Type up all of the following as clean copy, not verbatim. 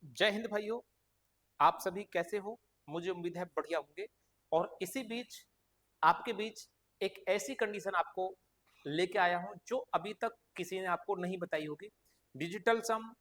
जय हिंद भाइयों। आप सभी कैसे हो? मुझे उम्मीद है बढ़िया होंगे। और इसी बीच आपके बीच एक ऐसी कंडीशन आपको लेके आया हूं जो अभी तक किसी ने आपको नहीं बताई होगी। डिजिटल सम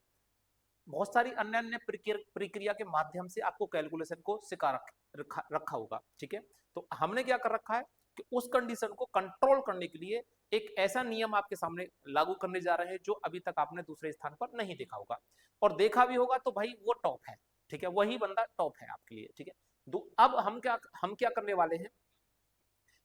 बहुत सारी अन्य अन्य प्रक्रिया के माध्यम से आपको कैलकुलेशन को सिखा रखा होगा। ठीक है, तो हमने क्या कर रखा है कि उस कंडीशन को कंट्रोल करने के लिए एक ऐसा नियम आपके सामने लागू करने जा रहे हैं जो अभी तक आपने दूसरे स्थान पर नहीं देखा होगा, और देखा भी होगा तो भाई वो टॉप है। ठीक है, वही बंदा टॉप है आपके लिए। ठीक है, तो अब हम क्या करने वाले हैं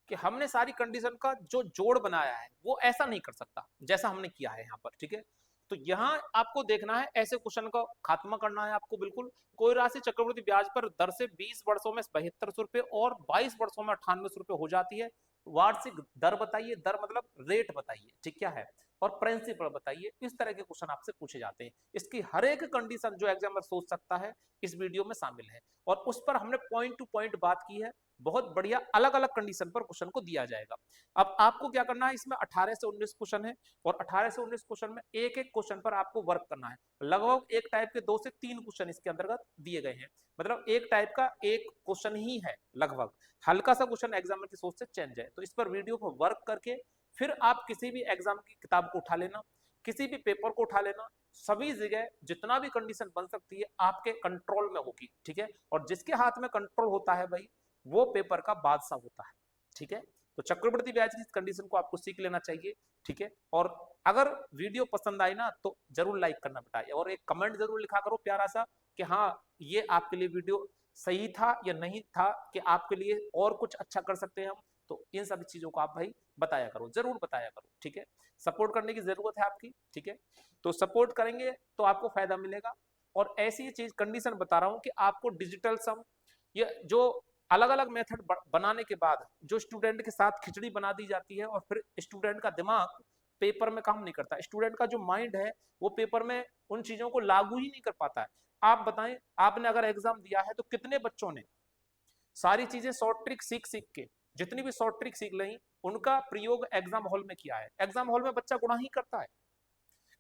कि हमने सारी कंडीशन का जो जोड़ बनाया है वो ऐसा नहीं कर सकता जैसा हमने किया है यहाँ पर। ठीक है, तो यहाँ आपको देखना है, ऐसे क्वेश्चन का खात्मा करना है आपको। बिल्कुल, कोई राशि चक्रवृद्धि ब्याज पर दर से 20 वर्षों में 7200 रुपए और 22 वर्षों में 9800 रुपए हो जाती है। वार्षिक दर बताइए, दर मतलब रेट बताइए, ठीक क्या है, और प्रिंसिपल बताइए। इस तरह के क्वेश्चन आपसे पूछे जाते हैं। इसकी हर एक कंडीशन जो एग्जामिनर सोच सकता है इस वीडियो में शामिल है, और उस पर हमने पॉइंट टू पॉइंट बात की है। बहुत बढ़िया अलग अलग कंडीशन पर क्वेश्चन को दिया जाएगा। अब आपको क्या करना है, इसमें 18 से 19 क्वेश्चन है, और 18 से 19 क्वेश्चन में एक एक क्वेश्चन पर आपको वर्क करना है। लगभग एक टाइप के 2 से 3 क्वेश्चन इसके अंतर्गत दिए गए हैं। मतलब एक टाइप का एक क्वेश्चन ही है लगभग। हल्का सा क्वेश्चन एग्जामिनर की सोच से चेंज है, तो इस पर वीडियो को वर्क करके फिर आप किसी भी एग्जाम की किताब को उठा लेना, किसी भी पेपर को उठा लेना। सभी जगह जितना भी कंडीशन बन सकती है आपके कंट्रोल में होगी। ठीक है, और जिसके हाथ में कंट्रोल होता है भाई वो पेपर का बादशाह होता है। ठीक है, तो चक्रवृद्धि ब्याज की कंडीशन को आपको सीख लेना चाहिए। ठीक है, और अगर वीडियो पसंद आई ना तो जरूर लाइक करना बेटा, और एक कमेंट जरूर लिखा करो प्यारा सा कि हाँ ये आपके लिए वीडियो सही था या नहीं था, कि आपके लिए और कुछ अच्छा कर सकते हैं हम। तो इन सभी चीजों को आप भाई बताया करो, जरूर बताया करो। ठीक है, सपोर्ट करने की जरूरत है आपकी। ठीक है, तो सपोर्ट करेंगे तो आपको फायदा मिलेगा। और ऐसी चीज कंडीशन बता रहा हूं कि आपको डिजिटल सम, ये जो अलग अलग मेथड बनाने के बाद जो स्टूडेंट के साथ खिचड़ी बना दी जाती है, और फिर स्टूडेंट का दिमाग पेपर में काम नहीं करता, स्टूडेंट का जो माइंड है वो पेपर में उन चीजों को लागू ही नहीं कर पाता है। आप बताएं, आपने अगर एग्जाम दिया है तो कितने बच्चों ने सारी चीजें शॉर्ट ट्रिक सीख सीख के, जितनी भी शॉर्ट ट्रिक सीख ली, उनका प्रयोग एग्जाम हॉल में किया है? एग्जाम हॉल में बच्चा गुणा ही करता है,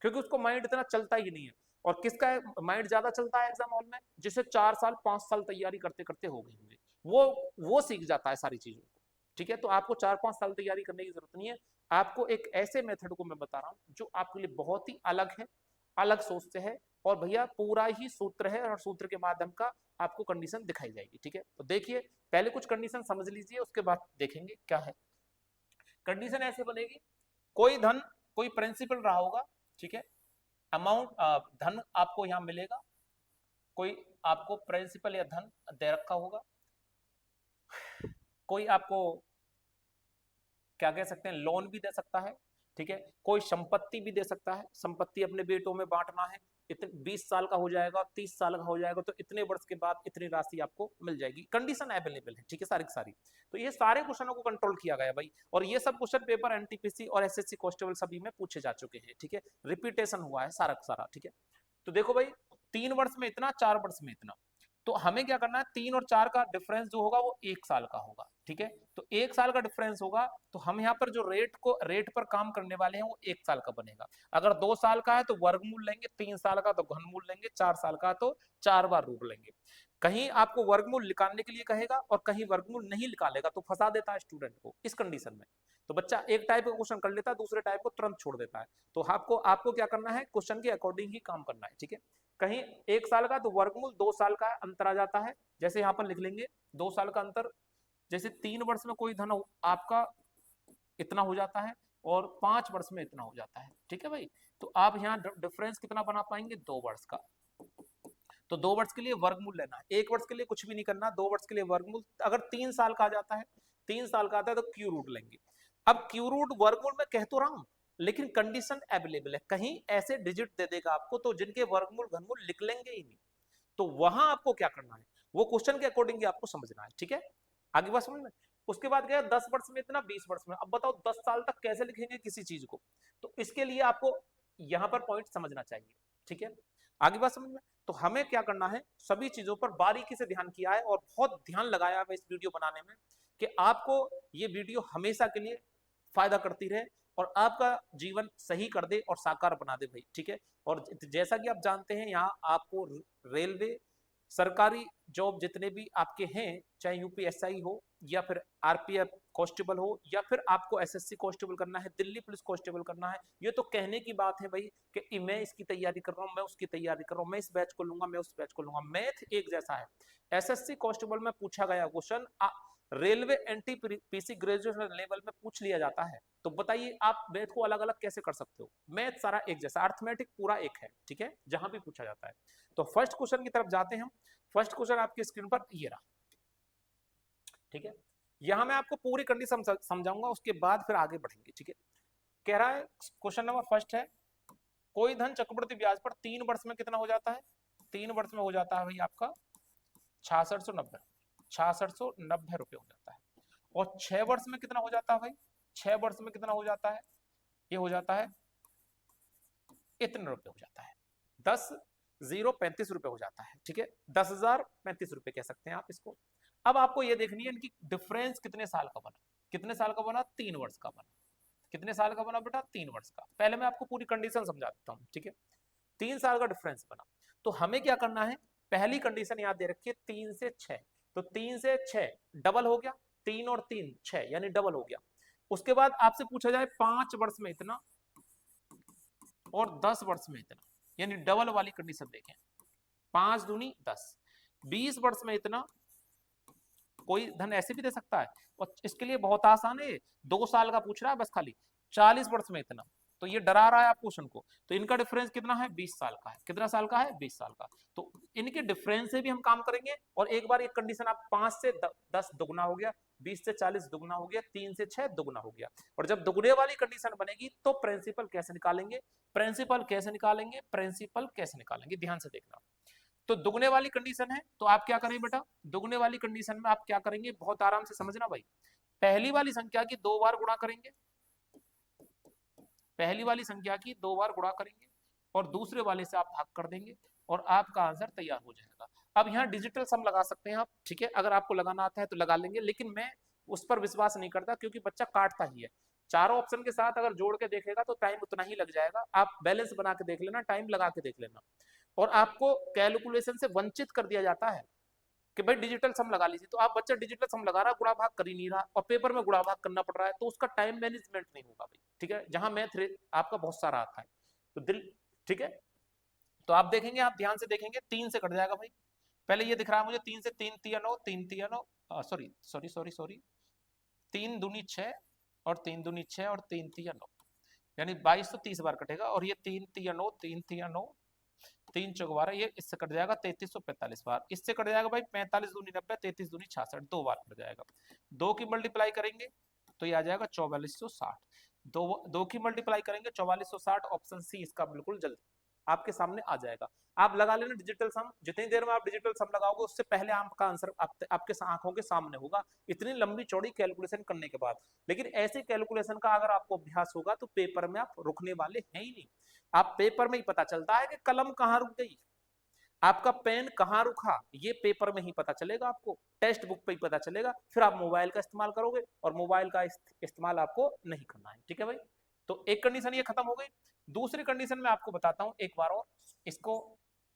क्योंकि उसको माइंड इतना चलता ही नहीं है। और किसका माइंड ज्यादा चलता है एग्जाम हॉल में? जिसे 4 साल 5 साल तैयारी करते करते हो गई होंगे, वो सीख जाता है सारी चीजों को। ठीक है, तो आपको 4-5 साल तैयारी करने की जरूरत नहीं है। आपको एक ऐसे मेथड को मैं बता रहा हूं जो आपके लिए बहुत ही अलग है, अलग सोच से है, और भैया पूरा ही सूत्र है, और सूत्र के माध्यम का आपको कंडीशन दिखाई जाएगी। ठीक है, तो देखिए, पहले कुछ कंडीशन समझ लीजिए, उसके बाद देखेंगे क्या है। कंडीशन ऐसे बनेगी, कोई धन, कोई प्रिंसिपल रहा होगा। ठीक है, अमाउंट, धन आपको यहां मिलेगा, कोई आपको प्रिंसिपल या धन दे रखा होगा, कोई आपको क्या कह सकते हैं, लोन भी दे सकता है। ठीक है, कोई संपत्ति भी दे सकता है, संपत्ति अपने बेटों में बांटना है, इतने 20 साल का हो जाएगा, 30 साल का हो जाएगा, तो इतने वर्ष के बाद इतनी राशि आपको मिल जाएगी। कंडीशन अवेलेबल है। ठीक है, सारी की सारी। तो ये सारे क्वेश्चनों को कंट्रोल किया गया भाई, और ये सब क्वेश्चन पेपर एनटीपीसी और एसएससी कांस्टेबल सभी में पूछे जा चुके हैं। ठीक है, रिपीटेशन हुआ है सारा का सारा। ठीक है, तो देखो भाई, 3 वर्ष में इतना, 4 वर्ष में इतना, तो हमें क्या करना है, 3 और 4 का डिफरेंस जो होगा वो 1 साल का होगा। ठीक है, तो 1 साल का डिफरेंस होगा, तो हम यहाँ पर जो रेट पर काम करने वाले हैं वो 1 साल का बनेगा। अगर 2 साल का है तो वर्गमूल लेंगे, 3 साल का तो घनमूल लेंगे, 4 साल का तो 4 बार रूट लेंगे। कहीं आपको वर्गमूल निकालने के लिए कहेगा और कहीं वर्गमूल नहीं निकालेगा, तो फंसा देता है स्टूडेंट को इस कंडीशन में। तो बच्चा एक टाइप का क्वेश्चन कर लेता है, दूसरे टाइप को तुरंत छोड़ देता है। तो आपको आपको क्या करना है, क्वेश्चन के अकॉर्डिंग ही काम करना है। ठीक है, कहीं 1 साल का तो वर्गमूल 2 साल का अंतर आ जाता है, जैसे यहाँ पर लिख लेंगे 2 साल का अंतर। जैसे 3 वर्ष में कोई धन आपका इतना हो जाता है, और 5 वर्ष में इतना हो जाता है। ठीक है भाई, तो आप यहाँ डिफरेंस कितना बना पाएंगे, 2 वर्ष का। तो 2 वर्ष के लिए वर्गमूल लेना है, 1 वर्ष के लिए कुछ भी नहीं करना, 2 वर्ष के लिए वर्गमूल। अगर 3 साल का आ जाता है, 3 साल का आता है तो क्यू रूट लेंगे। अब क्यू रूट वर्गमूल में कह तो रहा हूं, लेकिन कंडीशन अवेलेबल है, कहीं ऐसे डिजिट दे देगा आपको तो जिनके वर्गमूल घनमूल लिख लेंगे ही नहीं। तो वहां आपको क्या करना है, वो क्वेश्चन के अकॉर्डिंग ही आपको समझना है। ठीक है, आगे बात समझ में। उसके बाद गया 10 वर्ष में इतना, 20 वर्ष में। अब बताओ 10 साल तक कैसे लिखेंगे किसी चीज को, तो इसके लिए आपको यहां पर पॉइंट समझना चाहिए। ठीक है, आगे बात समझ में। तो हमें क्या करना है, सभी चीजों पर बारीकी से ध्यान किया है, और बहुत ध्यान लगाया है इस वीडियो बनाने में, कि आपको ये वीडियो हमेशा के लिए फायदा करती रहे, और आपका जीवन सही कर दे और साकार बना दे भाई, ठीक है। और जैसा कि आप जानते हैं यहाँ आपको रेलवे, सरकारी जॉब जितने भी आपके हैं, चाहे यूपीएसआई हो या फिर आरपीएफ कांस्टेबल हो या फिर आपको एसएससी कांस्टेबल करना है, दिल्ली पुलिस कांस्टेबल करना है, ये तो कहने की बात है भाई कि मैं इसकी तैयारी कर रहा हूँ, मैं उसकी तैयारी कर रहा हूँ, मैं इस बैच को लूंगा, मैं उस बैच को लूंगा, मैथ एक जैसा है। एसएससी कांस्टेबल में पूछा गया question railway NT PC graduation level में पूछ लिया जाता है, तो बताइए आप मैथ को अलग अलग कैसे कर सकते हो? मैथ सारा एक जैसा, अर्थमेटिक पूरा एक है, ठीक है, जहां भी पूछा जाता है। तो फर्स्ट क्वेश्चन की तरफ जाते हैं हम। फर्स्ट क्वेश्चन आपकी स्क्रीन पर ये रहा, ठीक है। यहां मैं आपको पूरी कंडीशन समझाऊंगा, उसके बाद फिर आगे बढ़ेंगे, ठीक है। कह रहा है क्वेश्चन नंबर फर्स्ट है, कोई धन चक्रवृद्धि ब्याज पर 3 वर्ष में कितना हो जाता है? 3 वर्ष में हो जाता है भाई आपका 6690, 6690 रुपये हो जाता है। और 6 वर्ष में कितना हो जाता है भाई? 6 वर्ष में कितना हो जाता है? ये हो जाता है इतने रुपए हो जाता है, 10,035 रुपए हो जाता है, ठीक है, 10,035 रुपए कह सकते हैं आप इसको। अब आपको ये देखनी है इनकी डिफरेंस कितने साल का बना। कितने साल का बना? 3 वर्ष का बना। कितने साल का बना बेटा? 3 वर्ष का। पहले मैं आपको पूरी कंडीशन समझा देता हूँ, ठीक है। 3 साल का डिफरेंस बना, तो हमें क्या करना है? पहली कंडीशन याद दे रखिए 3 से 6, तो 3 से 6 डबल हो गया, 3 और 3 6 यानी डबल हो गया। उसके बाद आपसे पूछा जाए 5 वर्ष में इतना और 10 वर्ष में इतना, यानी डबल वाली कंडीशन देखें, 5 दूनी 10, 20 वर्ष में इतना, कोई धन ऐसे भी दे सकता है। और इसके लिए बहुत आसान है, 2 साल का पूछ रहा है बस खाली, 40 वर्ष में इतना, तो ये डरा रहा है आप क्वेश्चन को। तो इनका डिफरेंस कितना है? 20 साल का है। कितना साल का है? 20 साल का। तो इनके डिफरेंस से भी हम काम करेंगे। और एक बार एक कंडीशन आप 5 से 10 दुगना हो गया, 20 से 40 दुगना हो गया, 3 से 6 दुगना हो गया। और जब दुगने वाली कंडीशन बनेगी तो प्रिंसिपल कैसे निकालेंगे? प्रिंसिपल कैसे निकालेंगे? प्रिंसिपल कैसे निकालेंगे, ध्यान से देखना। तो दुगने वाली कंडीशन है, तो आप क्या करेंगे बेटा? दुगने वाली कंडीशन में आप क्या करेंगे? बहुत आराम से समझना भाई। पहली वाली संख्या की 2 बार गुणा करेंगे, पहली वाली संख्या की 2 बार गुणा करेंगे और दूसरे वाले से आप भाग कर देंगे और आपका आंसर तैयार हो जाएगा। अब यहाँ डिजिटल सम लगा सकते हैं आप, ठीक है, अगर आपको लगाना आता है तो लगा लेंगे, लेकिन मैं उस पर विश्वास नहीं करता क्योंकि बच्चा काटता ही है। चारों ऑप्शन के साथ अगर जोड़ के देखेगा तो टाइम उतना ही लग जाएगा। आप बैलेंस बना के देख लेना, टाइम लगा के देख लेना। और आपको कैलकुलेशन से वंचित कर दिया जाता है कि भाई डिजिटल सम लगा लीजिए, तो आप बच्चा डिजिटल सम लगा रहा, गुणा भाग कर ही नहीं रहा और पेपर में गुणा भाग करना पड़ रहा है, तो उसका टाइम मैनेजमेंट नहीं होगा भाई, ठीक है, जहां मैथ आपका बहुत सारा आता है। तो दिल, ठीक है, तो आप देखेंगे, आप ध्यान से देखेंगे, 3 से कट जाएगा भाई। पहले ये दिख रहा है मुझे 3 से 3 तिया 9, 3 तिया 9, सॉरी सॉरी सॉरी सॉरी, 3 दूनी 6 और 3 दूनी 6 और 3 तिया 9, यानी 2230 बार कटेगा। और ये 3 तिया 9, 3 तिया 9, 3 चौक 12, ये इससे कट जाएगा 3345 बार। इससे कट जाएगा भाई 45 दूनी 90, 33 दूनी 66, 2 बार कट जाएगा। 2 की मल्टीप्लाई करेंगे तो ये आ जाएगा 4460, दो की मल्टीप्लाई करेंगे 4460, ऑप्शन सी इसका बिल्कुल जल्दी आपके सामने आ जाएगा। आप लगा लेना डिजिटल सम, जितनी देर में आप डिजिटल सम लगाओगे उससे पहले आपका आंसर आपके आंखों के सामने होगा, इतनी लंबी चौड़ी कैलकुलेशन करने के बाद। लेकिन ऐसे कैलकुलेशन का अगर आपको अभ्यास होगा तो पेपर में आप रुकने वाले हैं ही नहीं। आप पेपर में ही पता चलता है कि कलम कहाँ रुक गई, आपका पेन कहाँ रुका, ये पेपर में ही पता चलेगा आपको, टेक्स्ट बुक पे ही पता चलेगा। फिर आप मोबाइल का इस्तेमाल करोगे और मोबाइल का इस्तेमाल आपको नहीं करना है, ठीक है भाई। तो एक कंडीशन ये खत्म हो गई। दूसरी कंडीशन में आपको बताता हूं एक बार और, इसको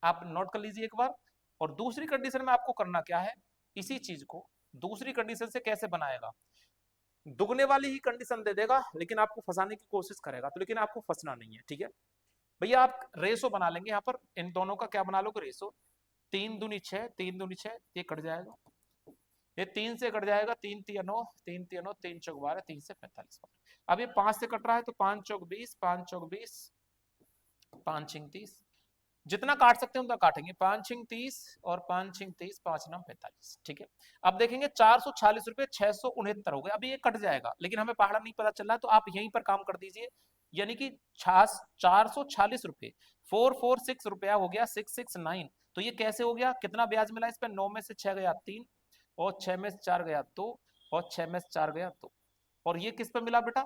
आप नोट कर लीजिए एक बार। और दूसरी कंडीशन में आपको करना क्या है, इसी चीज को दूसरी कंडीशन से कैसे बनाएगा, दुगने वाली ही कंडीशन दे देगा लेकिन आपको फंसाने की कोशिश करेगा, तो लेकिन आपको फंसना नहीं है, ठीक है भैया। आप रेसो बना लेंगे यहाँ पर, इन दोनों का क्या बना लोगे? रेसो। 3 दूनी 6, 3 दूनी 6, ये कट जाएगा, ये 3 से कट जाएगा, 3 तिया 9, 3 तिया 9, 3 चौक 12, 3 से 45 बार। अब ये 5 से कट रहा है तो 5 चौक 20, 5 चौक 20, 5 छिंग 30, जितना काट सकते हैं उतना काटेंगे, 5 छिंग 30 और 5 छिंग 30, 5 नम 45, ठीक है। अब देखेंगे 446 रुपए 669 हो गए। अभी ये कट जाएगा लेकिन हमें पहाड़ा नहीं पता चल रहा है, तो आप यहीं पर काम कर दीजिए, यानी कि 446 रुपए 446 रुपया हो गया 669। तो ये कैसे हो गया? कितना ब्याज मिला इस पर? 9 में से 6 गया 3 और 6 में से 4 गया 2 और 6 में से 4 गया 2। और ये किस पे मिला बेटा?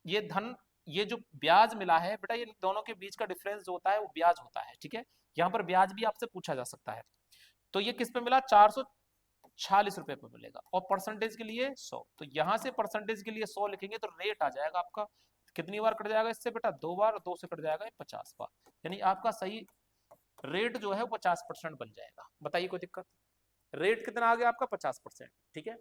ये धन, ये जो ब्याज मिला है बेटा, ये दोनों के बीच का डिफरेंस जो होता है वो ब्याज होता है, ठीक है। यहाँ पर ब्याज भी आपसे पूछा जा सकता है। तो ये किस पे मिला? 446 रुपए पे मिलेगा। और परसेंटेज के लिए 100, तो यहां से परसेंटेज के लिए 100 लिखेंगे तो रेट आ जाएगा आपका कितनी बार कट जाएगा इससे बेटा? 2 बार, 2 से कट जाएगा 50 बार, यानी आपका सही रेट जो है वो 50% बन जाएगा। बताइए कोई दिक्कत? रेट कितना आ गया आपका? 50%। ठीक है,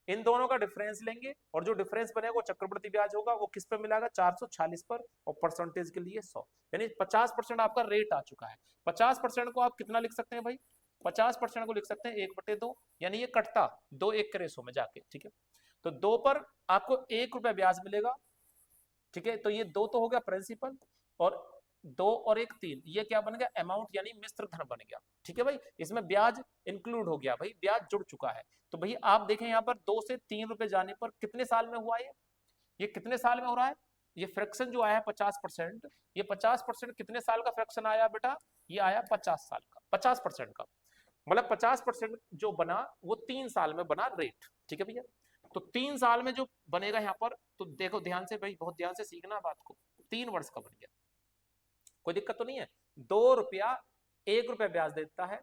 इन दोनों का डिफरेंस लेंगे और जो डिफरेंस बनेगा वो चक्रवृद्धि ब्याज होगा, वो किस पे मिलेगा? 446 पर, और परसेंटेज के लिए 100, यानी 50% आपका रेट आ चुका है। 50% को आप कितना लिख सकते हैं भाई? 50% को लिख सकते हैं 1/2, यानी ये कटता 2:1 के रेशो में जाके। ठीक है, तो 2 पर आपको 1 रुपया ब्याज मिलेगा। ठीक है, तो ये 2 तो हो गया प्रिंसिपल, और 2 और 1 3, ये क्या बन गया? अमाउंट, यानी मिश्र धन बन गया। ठीक है भाई, इसमें ब्याज इंक्लूड हो गया भाई, ब्याज जुड़ चुका है। तो भाई आप देखें यहाँ पर 2 से 3 रुपए जाने पर कितने साल में हुआ ये कितने साल में हो रहा है? ये फ्रैक्शन जो आया है 50%, ये 50% कितने साल का फ्रैक्शन आया बेटा? ये आया 50 साल का, 50% का, मतलब 50% जो बना वो 3 साल में बना रेट। ठीक है भैया, तो 3 साल में जो बनेगा यहाँ पर, तो देखो ध्यान से भाई, बहुत ध्यान से सीखना बात को, 3 वर्ष का बन गया, कोई दिक्कत तो नहीं है। 2 रुपया 1 रुपया ब्याज देता है,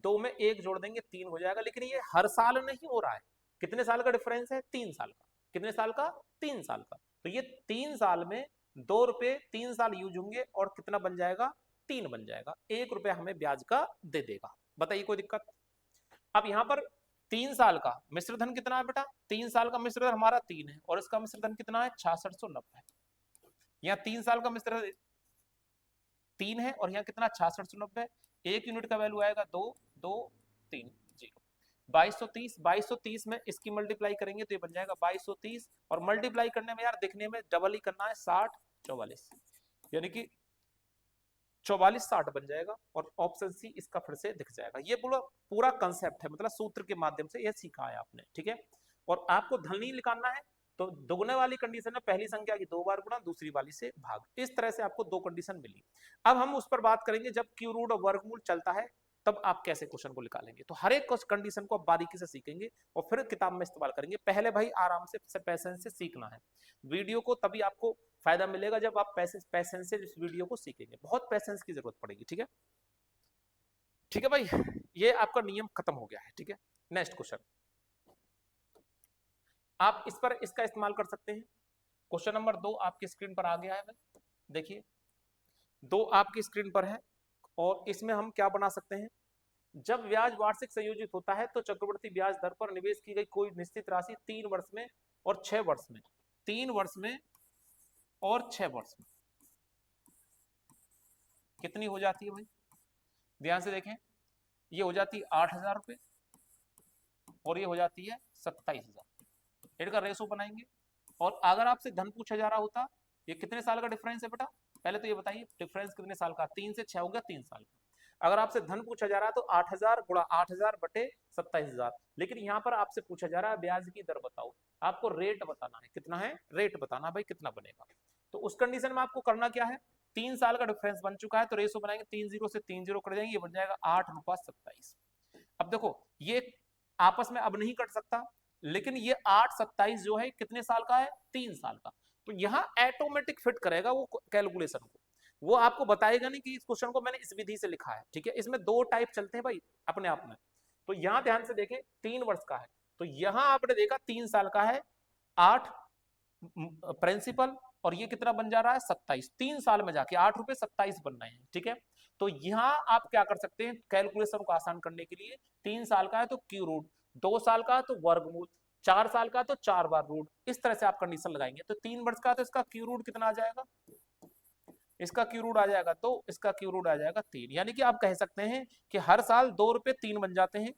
2 में 1 जोड़ देंगे 3 हो जाएगा, लेकिन ये हर साल नहीं हो रहा है। कितने साल का डिफरेंस है? 3 साल का। कितने साल का? 3 साल का। तो ये 3 साल में 2 रुपए 3 साल यूज होंगे और कितना बन जाएगा? 3 बन जाएगा, 1 रुपया हमें ब्याज का दे देगा। बताइए कोई दिक्कत? अब यहाँ पर 3 साल का मिश्र धन कितना है बेटा? 3 साल का मिश्र धन हमारा 3 है, और इसका मिश्र धन कितना है? 6690। यहाँ 3 साल का मिश्र धन 3 है, और यहाँ कितना? 6690। 1 यूनिट का वैल्यू आएगा 2 2 3 0, 2230। 2230 में इसकी मल्टीप्लाई करेंगे तो ये बन जाएगा 2230, और मल्टीप्लाई करने में यार दिखने में डबल ही करना है, 60 44, यानी कि 4460 बन जाएगा, और ऑप्शन सी इसका फिर से दिख जाएगा। ये पूरा पूरा कंसेप्ट है, मतलब सूत्र के माध्यम से ये सीखा है आपने। ठीक है, और आपको धन नहीं निकालना है, तो दोगुने वाली कंडीशन में पहली संख्या की 2 बार गुणा, दूसरी वाली से भाग, इस तरह से आपको 2 कंडीशन मिली। अब हम उस पर बात करेंगे जब क्यू रूट और वर्गमूल चलता है, तब आप कैसे क्वेश्चन को निकालेंगे। तो हर एक कंडीशन को आप बारीकी से सीखेंगे और फिर किताब में इस्तेमाल करेंगे। पहले भाई आराम से पैसेंस से सीखना है वीडियो को, तभी आपको फायदा मिलेगा जब आप पैसेंस से इस वीडियो को सीखेंगे। बहुत पैसेंस की जरूरत पड़ेगी। ठीक है, ठीक है भाई, ये आपका नियम खत्म हो गया है। ठीक है, नेक्स्ट क्वेश्चन आप इस पर इसका इस्तेमाल कर सकते हैं। क्वेश्चन नंबर 2 आपकी स्क्रीन पर आ गया है भाई, देखिए 2 आपकी स्क्रीन पर है, और इसमें हम क्या बना सकते हैं? जब ब्याज वार्षिक संयोजित होता है तो चक्रवृद्धि ब्याज दर पर निवेश की गई कोई निश्चित राशि 3 वर्ष में और 6 वर्ष में, 3 वर्ष में और 6 वर्ष में कितनी हो जाती है भाई? ध्यान से देखें, ये हो जाती है 8000 रुपये, और ये हो जाती है 27000। इनका रेशो बनाएंगे, और अगर आपसे धन पूछा जा रहा होता, ये कितने साल का डिफरेंस है बेटा? पहले तो ये बताइए डिफरेंस कितने साल का? 3 से 6 हो गया 3 साल का। अगर आपसे धन पूछा जा रहा है तो 8000 गुणा 8000 बटे 27000, लेकिन यहाँ पर आपसे पूछा जा रहा है ब्याज की दर बताओ, आपको रेट बताना है। कितना है? रेट बताना भाई, कितना बनेगा। तो उस कंडीशन में आपको करना क्या है? 3 साल का डिफरेंस बन चुका है, तो रेशो बनाएंगे, 3 0 से 3 0 कर जाएंगे, ये बन जाएगा 8 रुपया 27। अब देखो ये आपस में अब नहीं कट सकता, लेकिन ये 8 27 जो है कितने साल का है? 3 साल का। तो यहाँ ऑटोमेटिक फिट करेगा वो कैलकुलेशन को, वो आपको बताएगा नहीं कि इस क्वेश्चन को मैंने इस विधि से लिखा है। ठीक है, इसमें 2 टाइप चलते हैं भाई अपने आप में। तो यहाँ ध्यान से देखें 3 वर्ष का है, तो यहाँ आपने देखा 3 साल का है, 8 प्रिंसिपल, और ये कितना बन जा रहा है? 27। 3 साल में जाके 8 रुपए 27 बन रहे हैं। ठीक है, तो यहाँ आप क्या कर सकते हैं कैलकुलेशन को आसान करने के लिए? 3 साल का है तो क्यू रूट, 2 साल का है तो वर्गमूल, 4 साल का तो 4 बार रूट, इस तरह से आप कंडीशन लगाएंगे। तो 3 वर्ष का तो इसका क्यू रूट कितना आ जाएगा? इसका क्यू रूट आ जाएगा 2, इसका क्यू रूट आ जाएगा 3, यानी कि आप कह सकते हैं कि हर साल 2 रुपए 3 बन जाते हैं।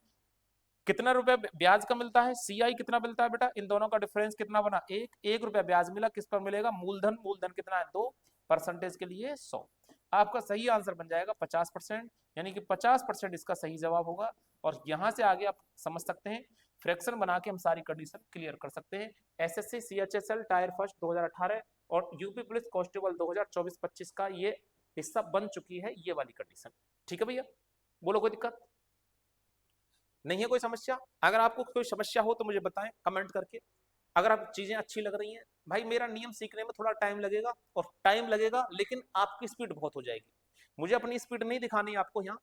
कितना रुपया ब्याज का मिलता है? सीआई कितना मिलता है बेटा? इन दोनों का डिफरेंस कितना बना? 1 रुपया ब्याज मिला, किस पर मिलेगा? मूलधन। मूलधन कितना है? 2, परसेंटेज के लिए 100। आपका सही आंसर बन जाएगा 50%, यानी कि 50% इसका सही जवाब होगा। और यहां से आगे आप समझ सकते हैं, फ्रैक्शन बना के हम सारी कंडीशन क्लियर कर सकते हैं। एसएससी सीएचएसएल टायर फर्स्ट 2018 और यूपी पुलिस कांस्टेबल 2024-25 का ये हिस्सा बन चुकी है, ये वाली कंडीशन। ठीक है भैया, बोलो कोई दिक्कत नहीं है? कोई समस्या? अगर आपको कोई समस्या हो तो मुझे बताएं कमेंट करके। अगर आप चीजें अच्छी लग रही हैं, भाई मेरा नियम सीखने में थोड़ा टाइम लगेगा, और टाइम लगेगा लेकिन आपकी स्पीड बहुत हो जाएगी। मुझे अपनी स्पीड नहीं दिखानी है आपको यहाँ,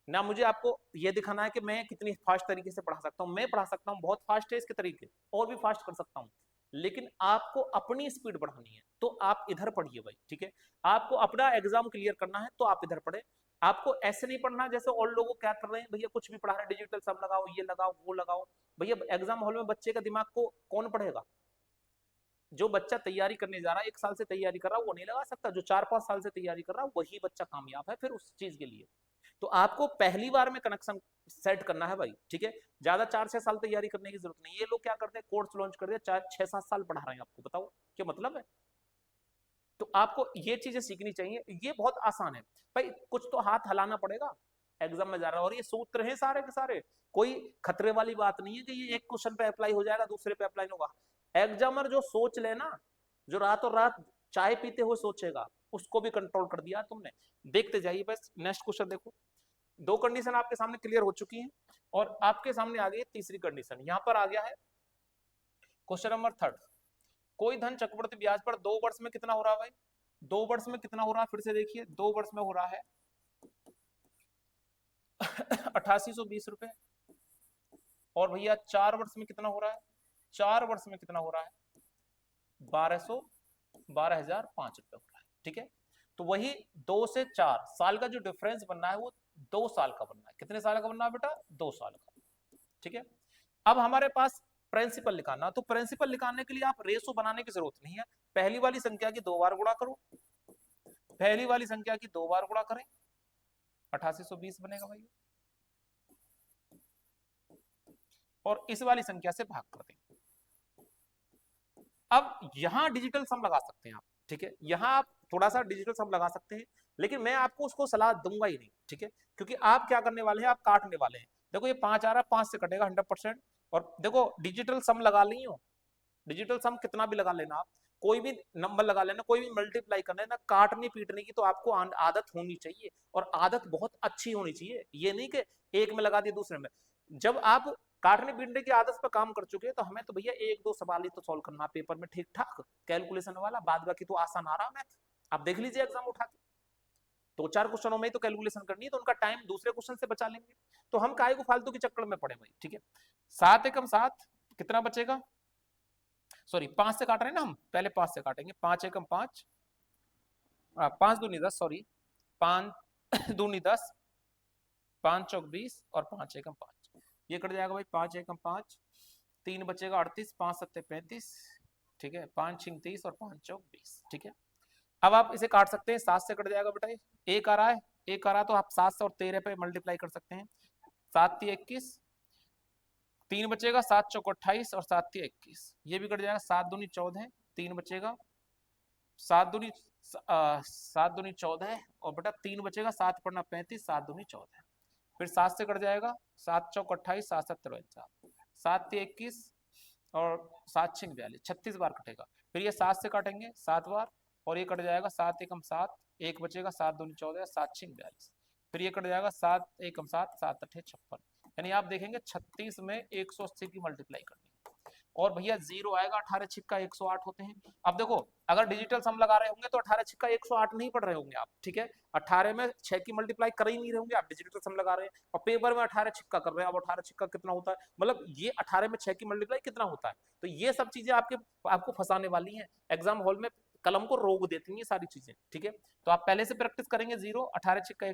ना मुझे आपको ये दिखाना है कि मैं कितनी फास्ट तरीके से पढ़ा सकता हूँ। मैं पढ़ा सकता हूँ बहुत फास्ट है, इसके तरीके और भी फास्ट कर सकता हूँ, लेकिन आपको अपनी स्पीड बढ़ानी है तो आप इधर पढ़िए भाई, ठीक है। आपको अपना एग्जाम क्लियर करना है तो आप इधर पढ़े। आपको ऐसे नहीं पढ़ना जैसे और लोग क्या कर रहे हैं, भैया कुछ भी पढ़ा रहे हैं, डिजिटल सम लगाओ, ये लगाओ, वो लगाओ। भैया एग्जाम हॉल में बच्चे का दिमाग को कौन पढ़ेगा? जो बच्चा तैयारी करने जा रहा है, 1 साल से तैयारी कर रहा है, वो नहीं लगा सकता। जो 4-5 साल से तैयारी कर रहा है वही बच्चा कामयाब है फिर उस चीज के लिए। तो आपको पहली बार में कनेक्शन सेट करना है भाई, ठीक है। ज्यादा 4-6 साल तैयारी करने की जरूरत नहीं। ये लोग क्या करते हैं, कोर्स लॉन्च कर दिया, 6-7 साल पढ़ा रहे हैं आपको, बताओ क्या मतलब है? तो आपको ये चीजें सीखनी चाहिए, ये बहुत आसान है भाई। कुछ तो हाथ हलाना पड़ेगा, एग्जाम में जा रहा है और ये सूत्र हैं सारे के सारे। कोई खतरे वाली बात नहीं है कि ये एक क्वेश्चन पे अप्लाई हो जाएगा, दूसरे पे अप्लाई होगा। एग्जामर जो सोच लेना, जो रातों रात चाय पीते हुए सोचेगा, उसको भी कंट्रोल कर दिया तुमने। देखते जाइए बस, नेक्स्ट क्वेश्चन देखो। 2 कंडीशन आपके सामने क्लियर हो चुकी है और आपके सामने आ गई तीसरी कंडीशन। यहां पर आ गया है क्वेश्चन नंबर 3। कोई धन चक्रवृद्धि ब्याज पर 2 वर्ष में कितना हो रहा है भाई? 2 वर्ष में कितना हो रहा है, फिर से देखिए, 2 वर्ष में हो रहा है 8820 रुपए। और भैया 4 वर्ष में कितना हो रहा है? 4 वर्ष में कितना हो रहा है? 12,500 हो रहा है, ठीक है। तो वही 2 से 4 साल का जो डिफरेंस बनना है वो 2 साल का बनना है। कितने साल का बनना है बेटा? 2 साल का, ठीक है। अब हमारे पास प्रिंसिपल निकालना, तो प्रिंसिपल निकालने के लिए आप रेशो बनाने की जरूरत नहीं है। पहली वाली संख्या की 2 बार गुणा करो, पहली वाली संख्या की 2 बार गुणा करें, 8820 बनेगा भाई। और इस वाली संख्या से भाग कर दें। अब यहां डिजिटल सम लगा सकते हैं आप, ठीक है। यहां आप थोड़ा सा डिजिटल सम लगा सकते हैं, लेकिन मैं आपको उसको सलाह दूंगा ही नहीं, ठीक है। क्योंकि आप क्या करने वाले हैं, आप काटने वाले हैं। देखो ये 5 आ रहा है, 5 से कटेगा 100%। और देखो डिजिटल सम लगा ली हो, डिजिटल सम कितना भी लगा लेना आप, कोई भी नंबर लगा लेना, कोई भी मल्टीप्लाई करना है ना, काटने पीटने की तो आपको आदत होनी चाहिए। और आदत बहुत अच्छी होनी चाहिए, ये नहीं कि एक में लगा दिया दूसरे में। जब आप काटने पीटने की आदत पर काम कर चुके हैं तो हमें तो भैया 1-2 सवाल ही तो सॉल्व करना पेपर में, ठीक ठाक कैलकुलेशन वाला, बाद बाकी तो आसान आ रहा मैथ। आप देख लीजिए एग्जाम उठा के, 2-4 क्वेश्चनों में ही तो कैलकुलेशन करनी है, तो उनका टाइम दूसरे क्वेश्चन से बचा लेंगे। तो हम काहे को फालतू के चक्कर में पड़े भाई, ठीक है। 7 एकम 7 कितना बचेगा? सॉरी 5 से काट रहे हैं ना हम, पहले 5 से काटेंगे। 5 एकम 5, 5 दूनी 10, सॉरी 5 दूनी 10, 5 चौक 20 और 5 एकम 5, ये कट जाएगा भाई। 5 एकम 5, 3 बचेगा 38, 5 सत्ते 35, ठीक है। 5 छिंग 30 और 5 चौक 20, ठीक है। अब आप इसे काट सकते हैं, 7 से कट जाएगा बेटा, ये एक आ रहा है, एक आ रहा है, तो आप 7 से और 13 पे मल्टीप्लाई कर सकते हैं। 7 × 3 = 21, 3 बचेगा, 7 चौक 28 और 7 × 3 = 21, ये भी कट जाएगा। 7 दूनी 14, 3 बचेगा, 7 दूनी 14 और बेटा 3 बचेगा, 7 पढ़ना 35, 7 दूनी 14, फिर 7 से कट जाएगा, 7 चौक 28, 7 सत्ते 7 और 7 छिंग 42, 36 बार कटेगा। फिर ये 7 से काटेंगे 7 बार और ये कट जाएगा। 7 एकम 7, एक बचेगा, 7 दूनी 14, 7 छिंग 42, फिर ये कट जाएगा। 7 एकम 7, 7 अट्ठे 56, यानी आप देखेंगे 36 में 180 की मल्टीप्लाई करनी है। और भैया जीरो आएगा, 18 छिक्का 108 होते हैं। अब देखो अगर डिजिटल सम लगा रहे होंगे तो 18 छिक्का 108 नहीं पढ़ रहे होंगे आप, ठीक है। 18 में 6 की मल्टीप्लाई कर ही नहीं रहे होंगे आप, डिजिटल सम लगा रहे हैं और पेपर में 18 छिक्का कर रहे हैं। अब 18 छिक्का कितना होता है, मतलब ये 18 में 6 की मल्टीप्लाई कितना होता है। तो ये सब चीजें आपको फंसाने वाली है, एग्जाम हॉल में कलम को रोक देती है सारी चीजें, ठीक है। तो आप पहले से प्रैक्टिस करेंगे। 0 18 छिक्का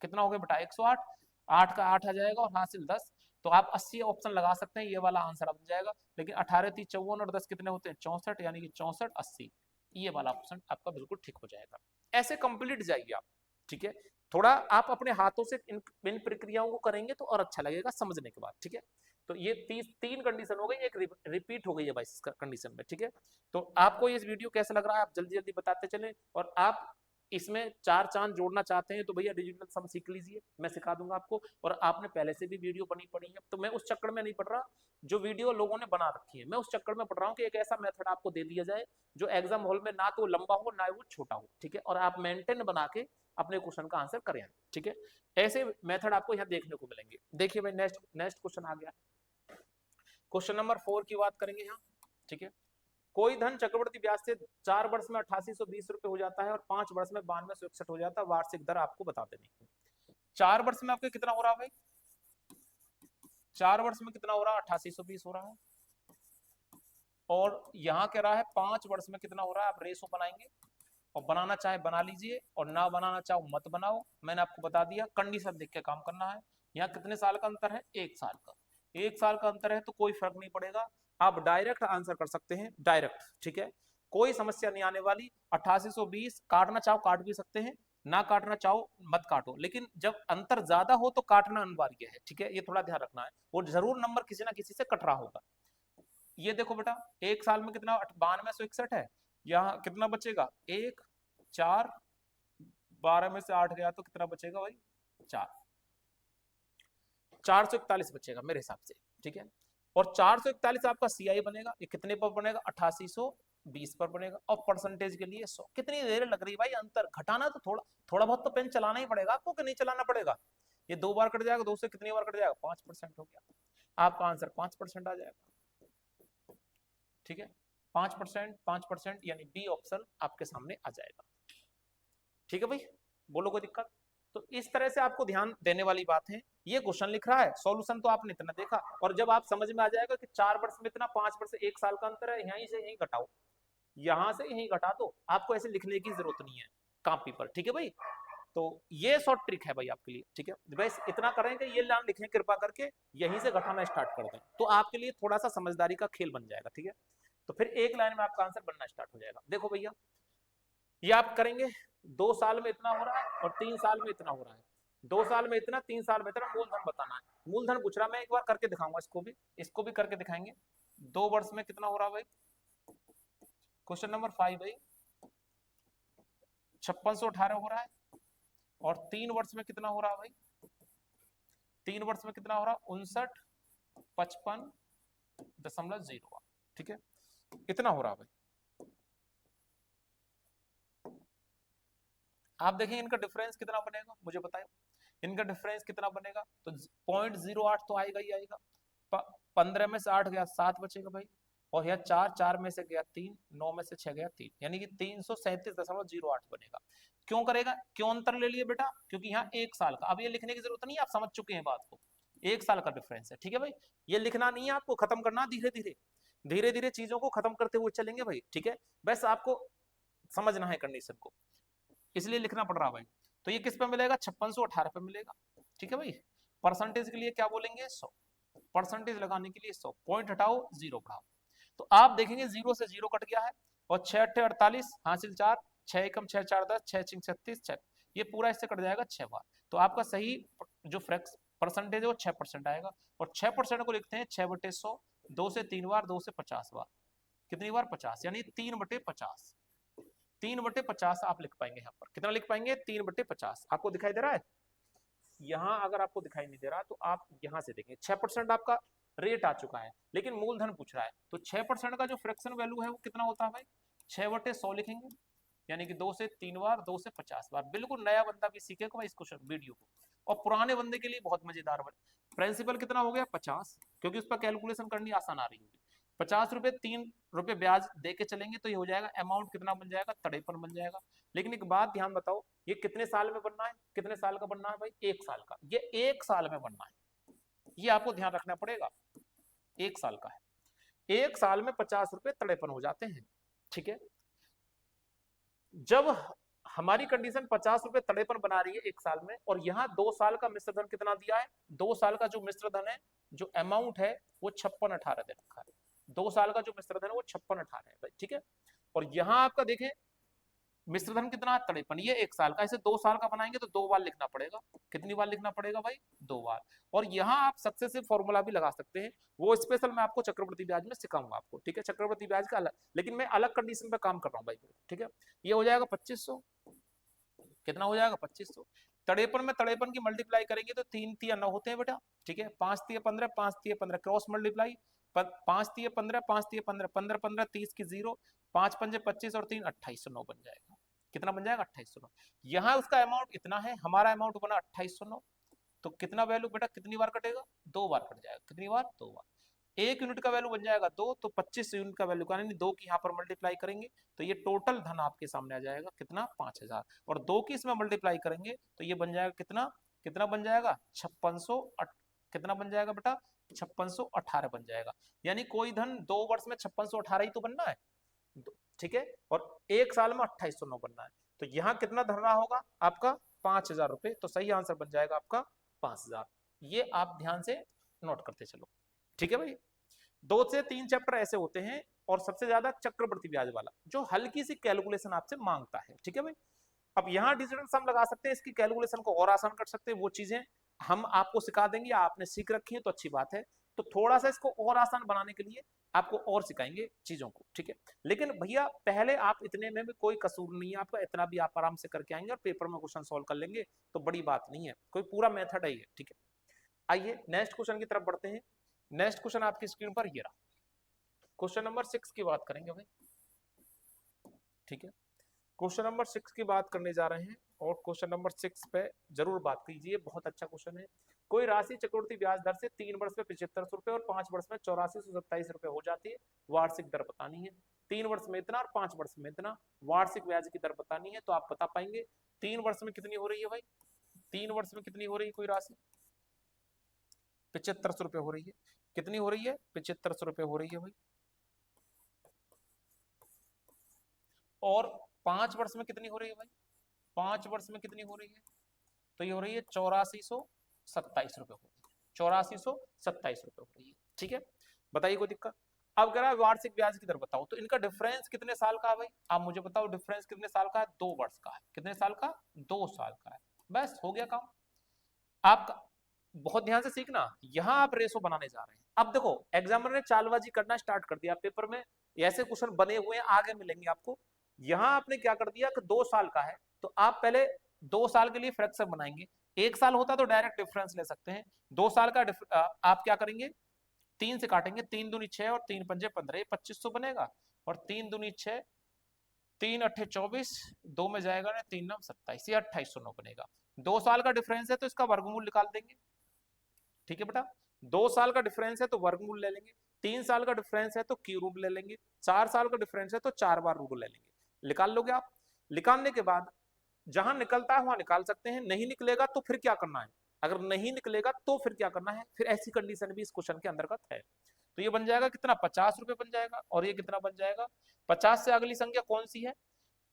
कितना हो गया बेटा? 108, 8 का 8 आ जाएगा और हासिल 10, तो आप 80 ऑप्शन लगा सकते हैं, ये वाला आंसर बन जाएगा। लेकिन 18 × 3 = 54 और 10 कितने होते हैं? 64, यानी कि 64 80, ये वाला ऑप्शन आपका बिल्कुल ठीक हो जाएगा। ऐसे कंप्लीट जाइए आप, ठीक है। थोड़ा आप अपने हाथों से इन प्रक्रियाओं को करेंगे तो और अच्छा लगेगा समझने के बाद, ठीक है। तो ये 3 कंडीशन हो गई, एक रिपीट हो गई है भाई इस कंडीशन में, ठीक है। तो आपको ये वीडियो कैसा लग रहा है आप जल्दी जल्दी बताते चले। और आप इसमें 4 चांद जोड़ना चाहते हैं तो भैया डिजिटल सम सीख लीजिए, मैं सिखा दूंगा आपको। और आपने पहले से भी वीडियो बनी पड़ी है, तो मैं उस चक्कर में नहीं पड़ रहा जो वीडियो लोगों ने बना रखी है, मैं उस चक्कर में पड़ रहा हूँ कि एक ऐसा मेथड आपको दे दिया जाए जो एग्जाम हॉल में ना तो लंबा हो ना वो छोटा हो, ठीक है। और आप मेंटेन बना के अपने क्वेश्चन का आंसर करें, ठीक है। ऐसे मेथड आपको यहाँ देखने को मिलेंगे। देखिए भाई नेक्स्ट क्वेश्चन आ गया, क्वेश्चन नंबर 4 की बात करेंगे यहाँ, ठीक है। कोई धन चक्रवृद्धि ब्याज से 4 वर्ष में 8820 रुपए हो जाता है और 5 वर्ष में 9261 हो जाता है, वार्षिक दर आपको बता देनी। 4 वर्ष में आपके कितना हो रहा है भाई? 4 वर्ष में कितना हो रहा है? 8820 हो रहा है। और यहाँ कह रहा है 5 वर्ष में कितना हो रहा है। आप रेशो बनाएंगे और बनाना चाहे बना लीजिए और ना बनाना चाहो मत बनाओ। मैंने आपको बता दिया, कंडीशन देख के काम करना है। यहाँ कितने साल का अंतर है, 1 साल का। 1 साल का अंतर है तो कोई फर्क नहीं पड़ेगा, आप डायरेक्ट आंसर कर सकते हैं, डायरेक्ट, ठीक है, कोई समस्या नहीं आने वाली। 8820 काटना चाहो काट भी सकते हैं, ना काटना चाहो मत काटो, लेकिन जब अंतर ज्यादा हो तो काटना अनिवार्य है, ठीक है, ये थोड़ा ध्यान रखना है। और जरूर नंबर किसी ना किसी से कट रहा होगा। ये देखो बेटा, 1 साल में कितना 9261 है, यहाँ कितना बचेगा 1, 4, 12 में से 8 गया तो कितना बचेगा भाई 4, 441 बचेगा मेरे हिसाब से, ठीक है। और 441 आपका सीआई बनेगा, ये कितने पर बनेगा 8820 पर बनेगा। और परसेंटेज के लिए 100। कितनी देर लग रही है भाई, अंतर घटाना तो थोड़ा थोड़ा बहुत तो पेन चलाना ही पड़ेगा आपको, कि नहीं चलाना पड़ेगा। ये 2 बार कट जाएगा, 2 से कितनी बार कट जाएगा 5% हो गया, आपका आंसर 5% आ जाएगा, ठीक है। 5%, 5% यानी बी ऑप्शन आपके सामने आ जाएगा, ठीक है भाई, बोलो कोई दिक्कत। तो इस तरह से आपको ध्यान देने वाली बात है। ये क्वेश्चन लिख रहा है, सॉल्यूशन तो आपने इतना देखा, और जब आप समझ में आ जाएगा कि 4 वर्ष में इतना, 5 वर्ष 1 साल का अंतर है, यहीं से यहीं घटाओ, यहां से यहीं घटा दो, आपको ऐसे लिखने की जरूरत नहीं है कॉपी पर, ठीक है भाई। तो ये शॉर्ट ट्रिक है भाई आपके लिए, ठीक है। बस इतना करें कि ये लाइन लिखें कृपा करके, यहीं से घटाना स्टार्ट कर दें, तो आपके लिए थोड़ा सा समझदारी का खेल बन जाएगा, ठीक है। तो फिर एक लाइन में आपका आंसर बनना स्टार्ट हो जाएगा। देखो भैया, ये आप करेंगे, 2 साल में इतना हो रहा है और 3 साल में इतना हो रहा है, 2 साल में इतना, 3 साल में इतना, मूलधन बताना है। मूलधन पूछ रहा, मैं एक बार करके दिखाऊंगा, इसको भी करके दिखाएंगे। 2 वर्ष में कितना हो रहा है भाई, क्वेश्चन नंबर 5 भाई, 5618 हो रहा है। और 3 वर्ष में कितना हो रहा है भाई, 3 वर्ष में कितना हो रहा है 5955.0, ठीक है, इतना हो रहा है भाई। आप देखें इनका डिफरेंस कितना बनेगा, मुझे बताएं इनका डिफरेंस कितना बनेगा। तो 0.08 तो आएगा ही आएगा। 15 में से 8 गया 7 बचेगा भाई, और यह 4 में से गया 3, 9 में से 6 गया 3, यानी कि 337.08 बनेगा। क्यों करेगा, क्यों अंतर ले लिए बेटा, क्योंकि यहाँ 1 साल का, अब ये लिखने की जरूरत नहीं है, आप समझ चुके हैं बात को, 1 साल का डिफरेंस है, ठीक है भाई। ये लिखना नहीं है आपको, खत्म करना धीरे धीरे, धीरे धीरे चीजों को खत्म करते हुए चलेंगे भाई, ठीक है। बस आपको समझना है कंडीशन को, इसलिए लिखना पड़ रहा भाई। तो ये किस पे मिलेगा, 5618 पे मिलेगा, ठीक है भाई। परसेंटेज के लिए क्या बोलेंगे 100, परसेंटेज लगाने के लिए 100, पॉइंट हटाओ 0 बढ़ाओ। तो आप देखेंगे 0 से 0 कट गया है, और 6 8 48 हासिल 4, 6 एकम 6 4 10, 6 6 36 6, ये पूरा इससे कट जाएगा 6 बार। तो आपका सही जो फ्रैक्स परसेंटेज है वो 6% आएगा। और 6% को लिखते हैं 6/100, 2 से 3 बार, 2 से 50 बार, कितनी बार 50, यानी 3/50, 3/50 आप लिख पाएंगे। यहाँ पर कितना लिख पाएंगे 3/50, आपको दिखाई दे रहा है। यहाँ अगर आपको दिखाई नहीं दे रहा तो आप यहाँ से देखें, 6% आपका रेट आ चुका है, लेकिन मूलधन पूछ रहा है, तो 6% का जो फ्रैक्शन वैल्यू है वो कितना होता है भाई, 6/100 लिखेंगे, यानी कि 2 से 3 बार, 2 से 50 बार। बिल्कुल नया बंदा भी सीखेगा भाई इस क्वेश्चन वीडियो को, और पुराने बंदे के लिए बहुत मजेदार बने। प्रिंसिपल कितना हो गया 50, क्योंकि उस पर कैलकुलेशन करनी आसान आ रही होगी। 50 रुपए, 3 रुपए ब्याज दे के चलेंगे तो ये हो जाएगा, अमाउंट कितना बन जाएगा 53 बन जाएगा। लेकिन एक बात ध्यान बताओ, ये कितने साल में बनना है, कितने साल का बनना है भाई 1 साल का, ये 1 साल में बनना है, ये आपको ध्यान रखना पड़ेगा, 1 साल का है। 1 साल में 50 रुपए 53 हो जाते हैं, ठीक है। जब हमारी कंडीशन 50 रुपए 53 बना रही है 1 साल में, और यहाँ 2 साल का मिश्र धन कितना दिया है, 2 साल का जो मिश्र धन है, जो अमाउंट है वो 5618 दे रखा है। 2 साल का जो मिश्र धन है वो 5618 है भाई, ठीक है। और यहाँ आपका देखें मिश्र धन कितना 53, ये 1 साल का, ऐसे 2 साल का बनाएंगे तो 2 बार लिखना पड़ेगा, कितनी बार लिखना पड़ेगा भाई 2 बार। और यहाँ आप सक्सेसिव फॉर्मूला भी लगा सकते हैं, वो स्पेशल मैं आपको चक्रवृद्धि ब्याज में सिखाऊंगा आपको, ठीक है, चक्रवृद्धि ब्याज का अलग, लेकिन मैं अलग कंडीशन पे काम कर रहा हूँ भाई, ठीक है। ये हो जाएगा 2500, कितना हो जाएगा 2500। तड़ेपन में तड़ेपन की मल्टीप्लाई करेंगे तो 3 3 9 होते हैं बेटा, ठीक है, 5 3 15, 5 3 15 क्रॉस मल्टीप्लाई, 5 3 15, 5 3 15, 15 15 30 की 0, 5 5 25 और 3 2809 बन जाएगा। कितना बन जाएगा 2809। यहाँ उसका अमाउंट इतना है, हमारा अमाउंट बना 2809, तो कितना वैल्यू बेटा कितनी बार कटेगा 2 बार कट जाएगा, कितनी बार 2 बार। 1 यूनिट का वैल्यू बन जाएगा 2, तो 25 यूनिट का वैल्यू यानी 2 की यहाँ पर मल्टीप्लाई करेंगे तो ये टोटल धन आपके सामने आ जाएगा कितना 5000, और 2 की इसमें मल्टीप्लाई करेंगे तो ये बन जाएगा कितना, कितना बन जाएगा 5600, कितना बन जाएगा बेटा 5618 बन जाएगा। यानी कोई धन 2 वर्ष में 5618 ही तो बनना है, ठीक है, और 1 साल में 2809 बनना है। तो यहाँ कितना धन रहा होगा आपका 5000 रुपए। तो सही आंसर बन जाएगा आपका 5000। ये आप ध्यान से नोट करते चलो, ठीक है भाई। 2 से 3 चैप्टर ऐसे होते हैं, और सबसे ज्यादा चक्रवृद्धि ब्याज वाला जो हल्की सी कैलकुलेशन आपसे मांगता है, ठीक है भाई। अब यहाँ डिजिटल सम लगा सकते हैं, इसकी कैलकुलेशन को और आसान कर सकते हैं, वो चीजें हम आपको सिखा देंगे, आपने सीख रखी है तो अच्छी बात है। तो थोड़ा सा इसको और आसान बनाने के लिए आपको और सिखाएंगे चीजों को, ठीक है। लेकिन भैया पहले आप इतने में भी कोई कसूर नहीं है आपका, इतना भी आप आराम से करके आएंगे और पेपर में क्वेश्चन सॉल्व कर लेंगे, तो बड़ी बात नहीं है, कोई पूरा मेथड है ये, ठीक है। आइए नेक्स्ट क्वेश्चन की तरफ बढ़ते हैं। नेक्स्ट क्वेश्चन आपकी स्क्रीन पर ये रहा, क्वेश्चन नंबर 6 की बात करेंगे भाई, ठीक है। क्वेश्चन नंबर 6 की बात करने जा रहे हैं, और क्वेश्चन नंबर 6 पे जरूर बात कीजिए, बहुत अच्छा क्वेश्चन है। कोई राशि चक्रवृद्धि ब्याज दर से 3 वर्ष में 7500 रुपए और 5 वर्ष में 8427 रुपए हो जाती है, वार्षिक दर बतानी है। 3 वर्ष में इतना और 5 वर्ष में इतना, वार्षिक ब्याज की दर बतानी है। तो आप बता पाएंगे 3 वर्ष में कितनी हो रही है भाई, 3 वर्ष में कितनी हो रही है कोई राशि, 7500 रुपए हो रही है। कितनी हो रही है, 7500 रुपए हो रही है भाई। और 5 वर्ष में कितनी हो रही है भाई, 5 वर्ष में कितनी हो रही है, तो ये हो रही है 8427 रुपए हो रही है, 8427 रुपए हो रही है, ठीक है। बताइए कोई दिक्कत। अब कह रहा है वार्षिक ब्याज की दर बताओ, तो इनका डिफरेंस कितने साल का है भाई, आप मुझे बताओ डिफरेंस कितने साल का है, 2 वर्ष का है। कितने साल का, 2 साल का है। बस हो गया काम आपका। बहुत ध्यान से सीखना, यहां आप रेशो बनाने जा रहे हैं। अब देखो एग्जामिनर ने चालबाजी करना स्टार्ट कर दिया पेपर में, ऐसे क्वेश्चन बने हुए हैं आगे मिलेंगे आपको। यहां आपने क्या कर दिया कि 2 साल का है, तो आप पहले 2 साल के लिए फ्रैक्शन बनाएंगे। 1 साल होता तो डायरेक्ट डिफरेंस ले सकते हैं, 2 साल का आप क्या करेंगे, 3 से काटेंगे, 3 दूनी 6 और 3 पंजे 15, ये 2500 बनेगा। और 3 दूनी 6, 3 अट्ठे 24, 2 में जाएगा ना 3 9 27, ये 2809 बनेगा। 2 साल का डिफरेंस है तो इसका वर्गमूल निकाल देंगे, ठीक है बेटा। 2 साल का डिफरेंस है तो वर्गमूल ले लेंगे, 3 साल का डिफरेंस है तो क्यूब ले लेंगे, 4 साल का डिफरेंस है तो 4 बार रूट ले लेंगे। निकाल लोगे आप। निकालने के बाद जहां निकलता है वहां निकाल सकते हैं, नहीं निकलेगा तो फिर क्या करना है, अगर नहीं निकलेगा तो फिर क्या करना है, फिर ऐसी कंडीशन भी इस क्वेश्चन के अंतर्गत है। तो ये बन जाएगा कितना, 50 रुपए बन जाएगा, और ये कितना बन जाएगा, 50 से अगली संख्या कौन सी है,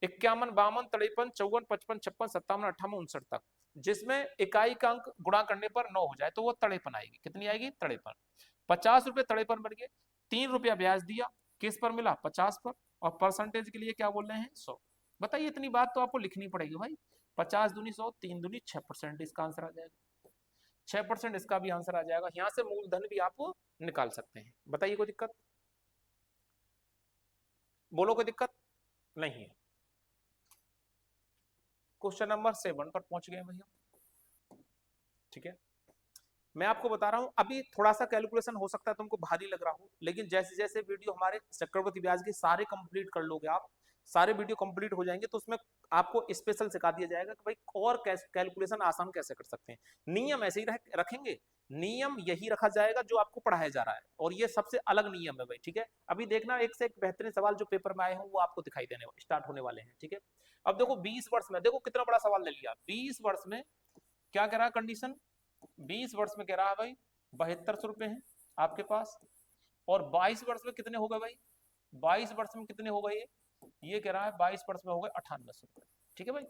51 52 53 54 55 56 57 58 59 तक, जिसमें इकाई का अंक गुणा करने पर 9 हो जाए तो वो 53 आएगी। कितनी आएगी, 53। 50 रुपए 53 बन गए। 3 रुपया ब्याज दिया, किस पर मिला, 50 पर, और परसेंटेज के लिए क्या बोल रहे हैं, 100। बताइए इतनी बात तो आपको लिखनी पड़ेगी भाई। 50 दूनी 100, 3 दूनी 6%, इसका आंसर आ जाएगा 6%, इसका भी आंसर आ जाएगा। यहाँ से मूलधन भी आप निकाल सकते हैं। बताइए कोई दिक्कत, बोलो कोई दिक्कत नहीं है। क्वेश्चन नंबर 7 पर पहुंच गए भैया, ठीक है। मैं आपको बता रहा हूं, अभी थोड़ा सा कैलकुलेशन हो सकता है तुमको भारी लग रहा हो, लेकिन जैसे जैसे वीडियो हमारे चक्रवृद्धि ब्याज के सारे कंप्लीट कर लोगे आप, सारे वीडियो कंप्लीट हो जाएंगे, तो उसमें आपको स्पेशल सिखा दिया जाएगा कि भाई और कैलकुलेशन आसान कैसे कर सकते हैं। नियम ऐसे ही रखेंगे, नियम यही रखा जाएगा जो आपको पढ़ाया जा रहा है, और ये सबसे अलग नियम है भाई, ठीक है। अभी देखना एक से एक बेहतरीन सवाल जो पेपर में आए हैं वो आपको दिखाई देने स्टार्ट होने वाले हैं, ठीक है। अब देखो 20 वर्ष में, देखो कितना बड़ा सवाल ले लिया, 20 वर्ष में क्या कह रहा है कंडीशन, 20 वर्ष में कह रहा है भाई 7200 रुपए हैं आपके पास, और 22 वर्ष में कितने हो गए भाई, 22 वर्ष में कितने हो गए, ये कह रहा है 22 वर्ष में हो गए 9800 रुपए, ठीक है भाई।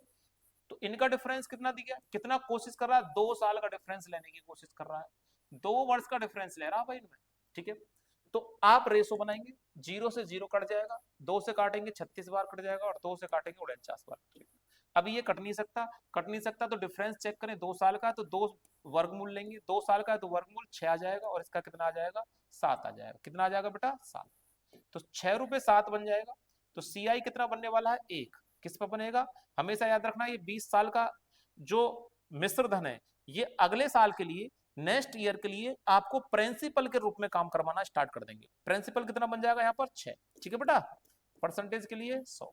तो इनका डिफरेंस कितना दिया, कितना कोशिश कर रहा है, 2 साल का डिफरेंस लेने की कोशिश कर रहा है, 2 वर्ष का डिफरेंस ले रहा है भाई इनमें, ठीक है। तो आप रेशो बनाएंगे, 0 से 0 कट जाएगा, 2 से काटेंगे 36 बार कट जाएगा, और 2 से काटेंगे 49 बार कट जाएगा। अभी ये कट नहीं सकता, कट नहीं सकता तो डिफरेंस चेक करें, 2 साल का है तो 2 वर्गमूल लेंगे, 2 साल का है तो वर्गमूल 6 आ जाएगा, और इसका कितना आ जाएगा, 7 आ जाएगा। कितना आ जाएगा बेटा, 7। तो 6 रुपए 7 बन जाएगा। तो CI कितना बनने वाला है, 1। किस पर बनेगा, हमेशा याद रखना, ये 20 साल का जो मिश्र धन है, ये अगले साल के लिए, नेक्स्ट ईयर के लिए आपको प्रिंसिपल के रूप में काम करवाना स्टार्ट कर देंगे। प्रिंसिपल कितना बन जाएगा यहाँ पर, 6, ठीक है बेटा। परसेंटेज के लिए 100,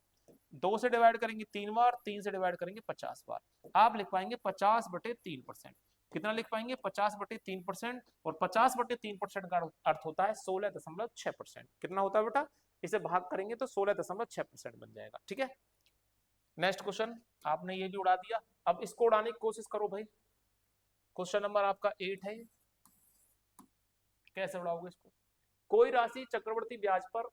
2 से डिवाइड करेंगे 3 बार, 3 से डिवाइड करेंगे 50 बार, आप लिख पाएंगे 50/3%। कितना लिख पाएंगे, 50/3%, और 50/3% का अर्थ होता है 16.6%। कितना होता है बेटा, इसे भाग करेंगे तो 16.6% बन जाएगा, ठीक है। नेक्स्ट क्वेश्चन, आपने ये भी उड़ा दिया, अब इसको उड़ाने की कोशिश करो भाई। क्वेश्चन नंबर आपका 8 है, कैसे उड़ाओगे इसको? कोई राशि चक्रवर्ती ब्याज पर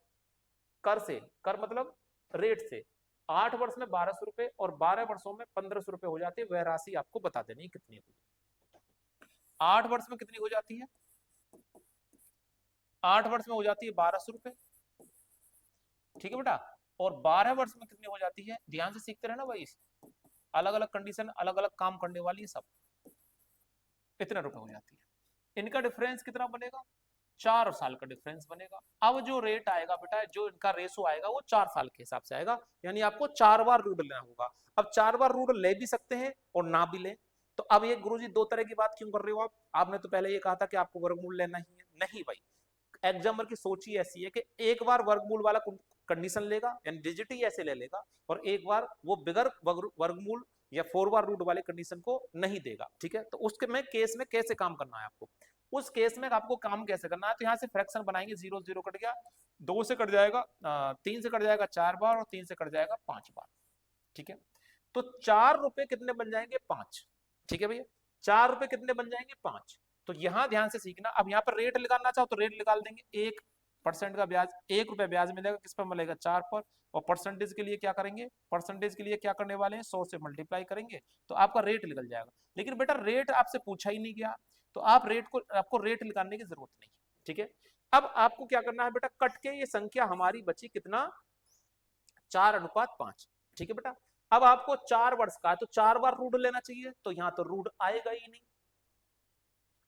कर से, कर मतलब रेट से 8 वर्ष में 1200 रुपए और 12 वर्षों में 1500 रुपए हो जाती है, वह राशि आपको बता देनी कितनी होगी। 8 वर्ष में कितनी हो जाती है? 8 वर्ष में हो जाती है 1200 रुपए, ठीक है बेटा। और 12 वर्ष में कितनी हो जाती है? ध्यान से सीखते रहना भाई, अलग अलग कंडीशन अलग अलग काम करने वाली है सब। इतने रुपए हो जाती है। इनका डिफरेंस कितना बनेगा? 4 साल का डिफरेंस बनेगा। अब जो रेट आएगा बेटा, जो इनका रेशो आएगा वो 4 साल के हिसाब से आएगा, यानी आपको 4 बार रूट लेना होगा। अब 4 बार रूट ले भी सकते हैं और ना भी ले। तो अब ये गुरुजी दो तरह की बात क्यों कर रहे हो आप? आपने तो पहले ये कहा था कि आपको वर्गमूल लेना ही है। नहीं भाई, एग्जाम्पल की सोच ही ऐसी है कि एक बार वर्गमूल वाला कंडीशन लेगा, यानी डिजिट ही ऐसे ले लेगा, और एक बार वो बिगर वर्गमूल या 4 बार रूट वाले कंडीशन को नहीं देगा, ठीक है। तो उसके में केस में कैसे काम करना है आपको, उस केस में आपको काम कैसे करना है? तो यहाँ से फ्रैक्शन बनाएंगे, 0 0 कट गया, 2 से कट जाएगा, 3 से कट जाएगा 4 बार, और 3 से कट जाएगा 5 बार, ठीक है। तो 4 रुपए कितने बन जाएंगे? 5, ठीक है भैया। 4 रुपए कितने बन जाएंगे? 5। तो यहां ध्यान से सीखना, अब यहाँ पर रेट निकालना चाहो तो रेट निकाल देंगे, 1% का ब्याज, 1 रुपया ब्याज मिलेगा, किस पर मिलेगा? 4 पर। और परसेंटेज के लिए क्या करेंगे? परसेंटेज के लिए क्या करने वाले हैं? 100 से मल्टीप्लाई करेंगे तो आपका रेट निकल जाएगा। लेकिन बेटा रेट आपसे पूछा ही नहीं गया, तो आपको रेट निकालने की जरूरत नहीं, ठीक है। अब आपको क्या करना है बेटा? कट के ये संख्या हमारी बची कितना? 4:5, ठीक है बेटा। अब आपको 4 वर्ष का है तो 4 बार रूट लेना चाहिए, तो यहां तो रूट आएगा ही नहीं।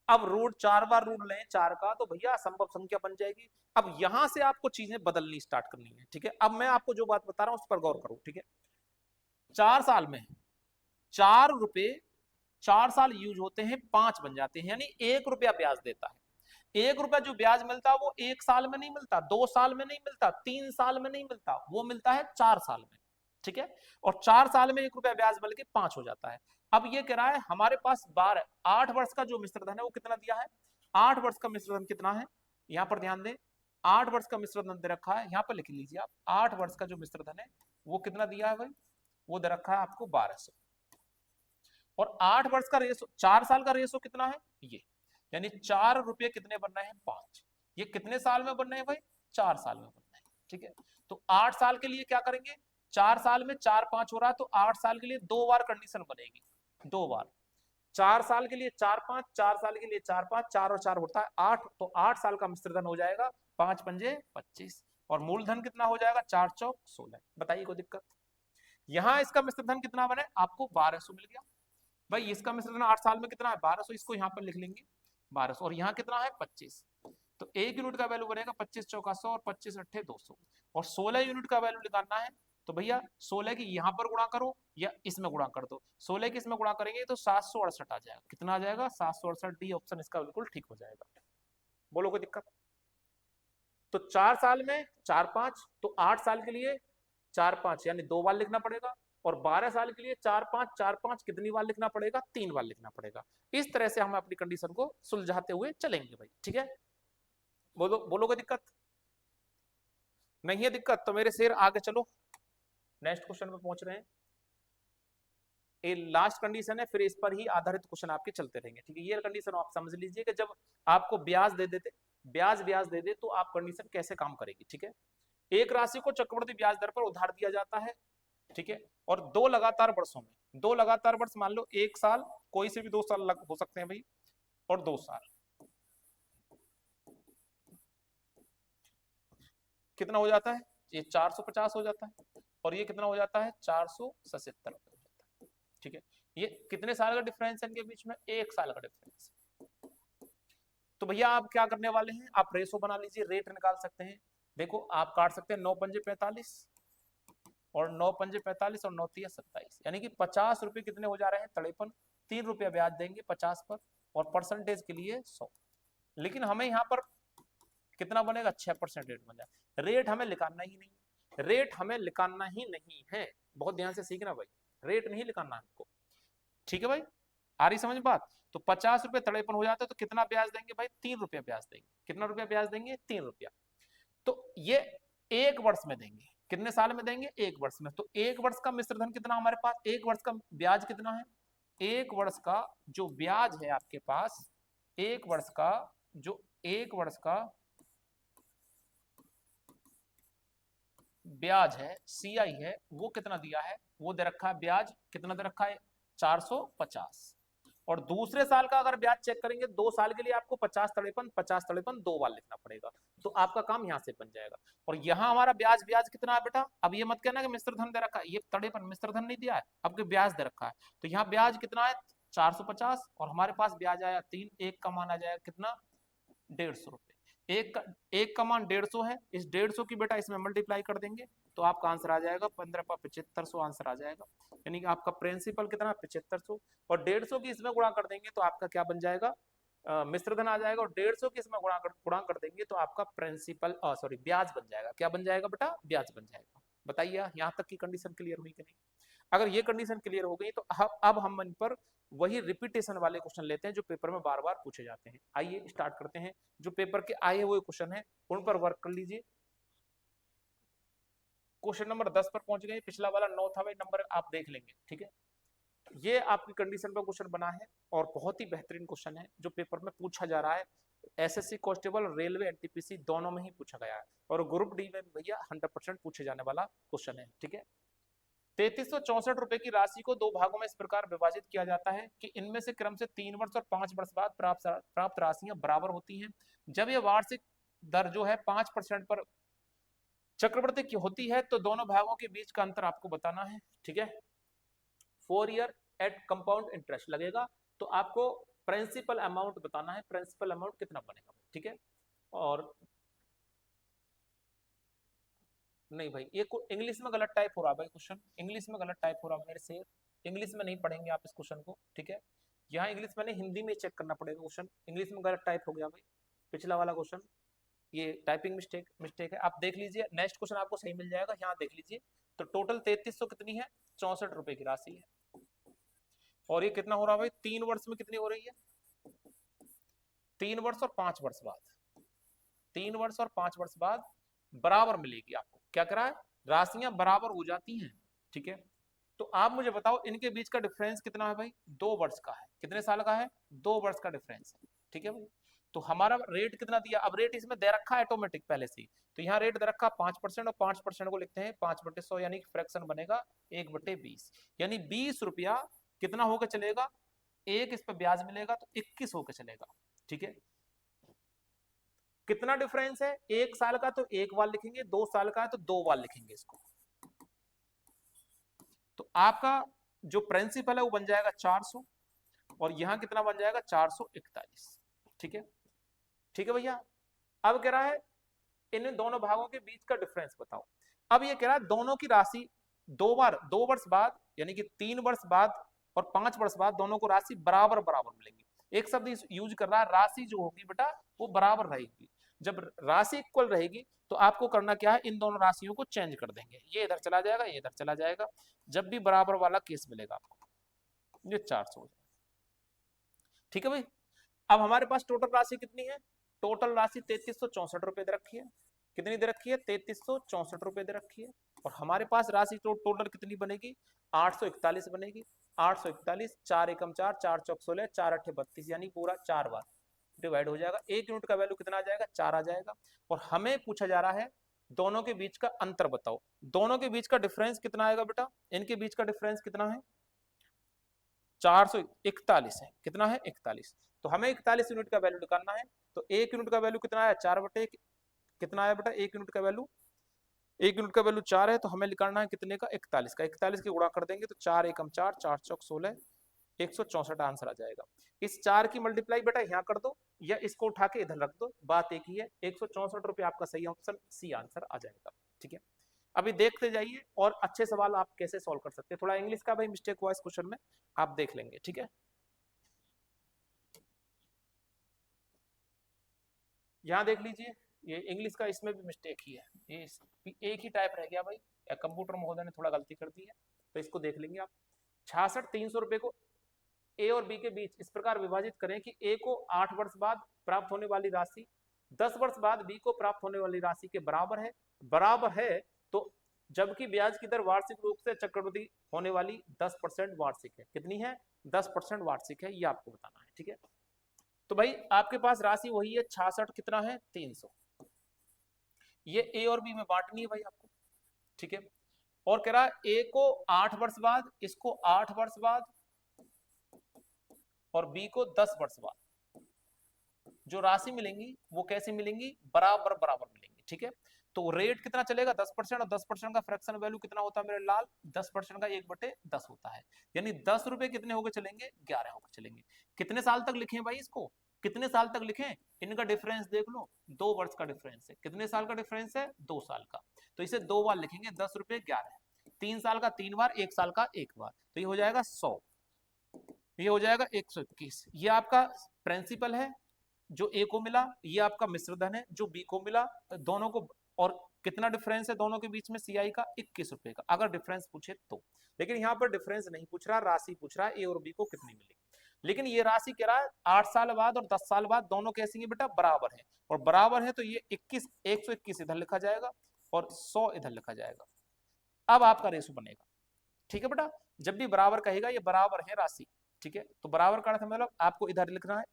अब रूट 4 बार रूट लें 4 का तो भैया असंभव संख्या बन जाएगी। अब यहां से आपको चीजें बदलनी स्टार्ट करनी है, ठीक है। अब मैं आपको जो बात बता रहा हूं उस पर गौर करो, ठीक है। 4 साल में 4 रुपए, 4 साल यूज होते हैं, 5 बन जाते हैं, यानी 1 रुपया ब्याज देता है। 1 रुपया जो ब्याज मिलता है वो 1 साल में नहीं मिलता, 2 साल में नहीं मिलता, 3 साल में नहीं मिलता, वो मिलता है 4 साल में, ठीक है। और 4 साल में 1 रुपया ब्याज मिल के 5 हो जाता है। अब ये कह रहा है हमारे पास 8 वर्ष का जो मिश्र धन है वो कितना दिया है? 8 वर्ष का मिश्र धन कितना है? यहां पर ध्यान दें, 8 वर्ष का मिश्र धन दे रखा है, यहां पर लिख लीजिए आप, 8 वर्ष का जो मिश्र धन है वो कितना दिया है भाई? वो दे रखा है आपको 1200। और 8 वर्ष का रेशो, 4 साल का रेशो कितना है? ये, यानी 4 रुपये कितने बन रहे हैं? 5। ये कितने साल में बन रहे हैं भाई? 4 साल में बन रहे हैं, ठीक है। तो 8 साल के लिए क्या करेंगे? 4 साल में 4 5 हो रहा है, तो 8 साल के लिए 2 बार कंडीशन बनेगी, 2 बार। 4 साल के लिए 4 5, 4 साल के लिए 4 5, 4 और 4 होता है 8, तो 8 साल का मिश्रधन हो जाएगा 5 पंजे 25, और मूलधन कितना हो जाएगा? 4 चौक 16। बताइए कोई दिक्कत? यहां इसका मिश्रधन कितना बने? आपको 1200 मिल गया भाई। इसका मिश्रधन 8 साल में कितना है? 1200, इसको यहाँ पर लिख लेंगे 1200, और यहाँ कितना है? 25। तो 1 यूनिट का वैल्यू बनेगा 25 चौका 100 और 25 अट्ठे 200, और 16 यूनिट का वैल्यू निकालना है। तो भैया 16 की यहाँ पर गुणा करो या इसमें गुणा कर दो, 16 की इसमें गुणा करेंगे तो 768 आ जाएगा। कितना आ जाएगा? 768। डी ऑप्शन इसका बिल्कुल ठीक हो जाएगा। बोलो कोई दिक्कत? तो 4 साल में 4 5, तो 8 साल के लिए 4 5 यानी 2 बार लिखना पड़ेगा, और 12 साल के लिए 4 5 कितनी बार लिखना पड़ेगा? 3 बार लिखना पड़ेगा। इस तरह से हम अपनी कंडीशन को सुलझाते हुए चलेंगे भाई, ठीक है। बोलो बोलो कोई दिक्कत? नहीं है दिक्कत तो मेरे शेर आगे चलो, नेक्स्ट क्वेश्चन पे पहुंच रहे हैं। ये लास्ट कंडीशन है, फिर इस पर ही आधारित क्वेश्चन आपके चलते रहेंगे, ठीक है। ये कंडीशन आप समझ लीजिए कि जब आपको ब्याज दे देते, ब्याज दे दे तो आप कंडीशन कैसे काम करेगी, ठीक है। एक राशि को चक्रवृद्धि ब्याज दर पर उधार दिया जाता है, ठीक है, और 2 लगातार वर्षों में, 2 लगातार वर्ष मान लो 1 साल, कोई से भी 2 साल हो सकते हैं भाई, और 2 साल, कितना हो जाता है? ये 450 हो जाता है, और ये कितना हो जाता है? 477 हो जाता है, ठीक है। ये कितने साल का डिफरेंस है इनके बीच में? 1 साल का डिफरेंस। तो भैया आप क्या करने वाले हैं? आप रेशो बना लीजिए, रेट निकाल सकते हैं। देखो आप काट सकते हैं 9 पंजे 45, और 9 पंजे 45 और 9 तिया 27, यानी कि 50 रुपए कितने हो जा रहे हैं? 53। 3 रुपया ब्याज देंगे 50 पर, और परसेंटेज के लिए 100। लेकिन हमें यहाँ पर कितना बनेगा? 6% रेट बन जाए। रेट हमें निकालना ही नहीं, रेट हमें निकालना ही नहीं है, बहुत ध्यान से सीखना भाई, रेट नहीं निकालना हमको, ठीक है भाई। आ रही समझ बात? तो 50 रुपए 53 हो जाता है, तो कितना ब्याज देंगे भाई? 3 रुपया ब्याज देंगे। कितना रुपया ब्याज देंगे? 3 रुपया। तो ये 1 वर्ष में देंगे। कितने साल में देंगे? 1 वर्ष में। तो 1 वर्ष का मिश्रधन कितना हमारे पास? 1 वर्ष का ब्याज कितना है? 1 वर्ष का जो ब्याज है आपके पास, 1 वर्ष का जो 1 वर्ष का ब्याज है, सीआई है, वो कितना दिया है, वो दे रखा है, ब्याज कितना दे रखा है 450। और दूसरे साल का अगर ब्याज चेक करेंगे 2 साल के लिए आपको 50 तड़ेपन 2 बार लिखना पड़ेगा, तो आपका काम यहां से बन जाएगा। और यहाँ हमारा ब्याज ब्याज कितना है बेटा, अब ये मत कहना कि मिश्र धन दे रखा है, ये तड़ेपन मिश्र धन नहीं दिया है, आपके ब्याज दे रखा है। तो यहाँ ब्याज कितना है 450, और हमारे पास ब्याज आया 3, एक का मान आ जाएगा कितना 150 रुपए। एक का मान 150 है, इस 150 की बेटा इसमें मल्टीप्लाई कर देंगे तो आपका आंसर आ जाएगा 15/7500 आंसर आ जाएगा। यानी कि आपका प्रिंसिपल कितना 7500, और 150 की इसमें गुणा कर देंगे तो आपका क्या बन जाएगा मिश्र धन आ जाएगा, और 150 की इसमें गुणा कर देंगे तो आपका प्रिंसिपल सॉरी ब्याज बन जाएगा। क्या बन जाएगा बेटा, ब्याज बन जाएगा। बताइए यहाँ तक की कंडीशन क्लियर हुई कि नहीं। अगर ये कंडीशन क्लियर हो गई तो अब हम इन पर वही रिपीटेशन वाले क्वेश्चन लेते हैं जो पेपर में बार बार पूछे जाते हैं। आइए स्टार्ट करते हैं, जो पेपर के आए हुए क्वेश्चन है उन पर वर्क कर लीजिए। क्वेश्चन नंबर 10 पर पहुंच गए, पिछला वाला 9 था भाई, नंबर आप देख लेंगे, ठीक है। ये आपकी कंडीशन पर क्वेश्चन बना है और बहुत ही बेहतरीन क्वेश्चन है जो पेपर में पूछा जा रहा है। एसएससी कांस्टेबल, रेलवे, एनटीपीसी दोनों में ही पूछा गया है, और ग्रुप डी में भैया 100% पूछे जाने वाला क्वेश्चन है, ठीक है। 3364 रुपए की राशि को 2 भागों में इस प्रकार विभाजित किया जाता है कि इनमें से क्रम से 3 वर्ष और 5 वर्ष बाद प्राप्त राशियां बराबर होती हैं। जब यह वार्षिक दर जो है 5% पर चक्रवृद्धि की होती है तो दोनों भागों के बीच का अंतर आपको बताना है, ठीक है। 4 ईयर एट कंपाउंड इंटरेस्ट लगेगा, तो आपको प्रिंसिपल अमाउंट बताना है, प्रिंसिपल अमाउंट कितना बनेगा, ठीक है। और नहीं भाई, ये इंग्लिश में गलत टाइप हो रहा है भाई, क्वेश्चन इंग्लिश में गलत टाइप हो रहा है मेरे से, इंग्लिश में नहीं पढ़ेंगे आप इस क्वेश्चन को, ठीक है। यहाँ इंग्लिश में नहीं, हिंदी में चेक करना पड़ेगा क्वेश्चन, इंग्लिश में गलत टाइप हो गया भाई पिछला वाला क्वेश्चन, ये टाइपिंग मिस्टेक है। आप देख लीजिए, नेक्स्ट क्वेश्चन आपको सही मिल जाएगा, यहाँ देख लीजिए। तो टोटल 3300 कितनी है, 64 रुपए की राशि है। और ये कितना हो रहा है भाई, 3 वर्ष में कितनी हो रही है, 3 वर्ष और 5 वर्ष बाद, 3 वर्ष और 5 वर्ष बाद बराबर मिलेगी आपको। क्या करा है, राशियां बराबर हो जाती हैं, ठीक है। तो आप मुझे बताओ इनके बीच का डिफरेंस कितना है भाई, 2 वर्ष का है, कितने साल का है, 2 वर्ष का डिफरेंस है, ठीक है भाई। तो हमारा रेट कितना दिया, अब रेट इसमें दे रखा है ऑटोमेटिक पहले से ही, तो यहाँ रेट दे रखा 5%, और 5% को लिखते हैं 5/100, यानी फ्रैक्शन बनेगा 1/20, यानी 20 रुपया कितना होकर चलेगा, एक इस पर ब्याज मिलेगा तो 21 होकर चलेगा, ठीक है। कितना डिफरेंस है, 1 साल का तो 1 बार लिखेंगे, 2 साल का है तो 2 बार लिखेंगे इसको। तो आपका जो प्रिंसिपल है वो बन जाएगा 400, और यहां कितना बन जाएगा 441, ठीक है, ठीक है भैया। अब कह रहा है इन दोनों भागों के बीच का डिफरेंस बताओ। अब ये कह रहा है दोनों की राशि 2 बार 2 वर्ष बाद, यानी कि 3 वर्ष बाद और 5 वर्ष बाद दोनों को राशि बराबर बराबर मिलेंगी। एक शब्द यूज कर रहा है, राशि जो होगी बेटा वो बराबर रहेगी। जब राशि इक्वल रहेगी तो आपको करना क्या है, इन दोनों राशियों को चेंज कर देंगे, ये इधर चला जाएगा, ये इधर चला जाएगा, जब भी बराबर वाला केस मिलेगा आपको ये 400 हो जाएगा, ठीक है भाई। अब हमारे पास टोटल राशि कितनी है, टोटल राशि 3364 रुपए दे रखी है, कितनी दे रखी है 3364 रुपए दे रखी है। और हमारे पास राशि टोटल कितनी बनेगी 841 बनेगी, 841, 4 एकम 4, 4 चौक 16, 4 अठे 32, यानी पूरा 4 बार डिवाइड हो जाएगा। 1 यूनिट का वैल्यू कितना आ जाएगा 4 आ जाएगा। और हमें पूछा जा रहा है दोनों के बीच का अंतर बताओ, दोनों के बीच का डिफरेंस कितना आएगा बेटा, इनके बीच का डिफरेंस कितना है 441 है, कितना है 41, तो हमें 41 यूनिट का वैल्यू निकालना है। तो 1 यूनिट का वैल्यू कितना आया 4/, कितना आया बेटा 1 यूनिट का वैल्यू, 1 यूनिट का वैल्यू 4 है, तो हमें निकालना है कितने का 41 का, 41 की गुणा कर देंगे तो 4 एकम 4, 4 चौक 16, 164 आंसर आ जाएगा। इस 4 की मल्टीप्लाई बेटा यहाँ कर दो या इसको उठा के इधर रख दो, बात एक ही है, 164 रुपये आपका सही ऑप्शन सी आंसर आ जाएगा, ठीक है। अभी देखते जाइए और अच्छे सवाल आप कैसे सॉल्व कर सकते हैं। थोड़ा इंग्लिश का भाई मिस्टेक हुआ इस क्वेश्चन में, आप देख लेंगे, ठीक है। यहाँ देख लीजिए, ये इंग्लिश का इसमें भी मिस्टेक ही है, ये एक ही टाइप रह गया भाई, या कंप्यूटर महोदय ने थोड़ा गलती कर दी है, तो इसको देख लेंगे आप। 66,300 रुपए को ए और बी के बीच इस प्रकार विभाजित करें कि ए को 8 वर्ष बाद प्राप्त होने वाली राशि 10 वर्ष बाद बी को प्राप्त होने वाली राशि के बराबर है, बराबर है, तो जबकि ब्याज की दर वार्षिक रूप से चक्रवृद्धि होने वाली 10% वार्षिक है, कितनी है 10% वार्षिक है, ये आपको बताना है, ठीक है। तो भाई आपके पास राशि वही है 66 कितना है 300। ये ए और बी में बांटनी है भाई आपको, ठीक है। और कह रहा है ए को 8 वर्ष बाद, इसको 8 वर्ष बाद, और बी को 10 वर्ष बाद जो राशि मिलेंगी वो कैसी मिलेंगी, बराबर बराबर मिलेंगी, ठीक है। तो रेट कितना चलेगा 10%, और 10% का फ्रैक्शन वैल्यू कितना होता है मेरे लाल, 10% का 1/10 होता है। यानी 10 रुपए कितने होके चलेंगे, 11 होके चलेंगे। कितने साल तक लिखें भाई इसको, कितने साल तक लिखें, इनका डिफरेंस देख लो, 2 वर्ष का डिफरेंस है। कितने साल का डिफरेंस है, 2 साल का। तो इसे 2 बार लिखेंगे, 10 रुपए 11, 3 साल का 3 बार, 1 साल का 1 बार, तो ये हो जाएगा 100, ये हो जाएगा 121। ये आपका प्रिंसिपल है जो ए को मिला, ये आपका मिश्र धन है जो बी को मिला, दोनों को। और कितना डिफरेंस है दोनों के बीच में सीआई का, 21 रुपए का, अगर डिफरेंस पूछे तो। लेकिन यहाँ पर डिफरेंस नहीं पूछ रहा, राशि पूछ रहा है ए और बी को कितनी मिली। लेकिन ये राशि कह रहा है 8 साल बाद और 10 साल बाद दोनों कैसी है बेटा, बराबर है। और बराबर है तो ये 121 इधर लिखा जाएगा और 100 इधर लिखा जाएगा। अब आपका रेशो बनेगा, ठीक है बेटा। जब भी बराबर कहेगा ये बराबर है राशि, ठीक है। तो बराबर का अर्थ मतलब आपको इधर लिखना है,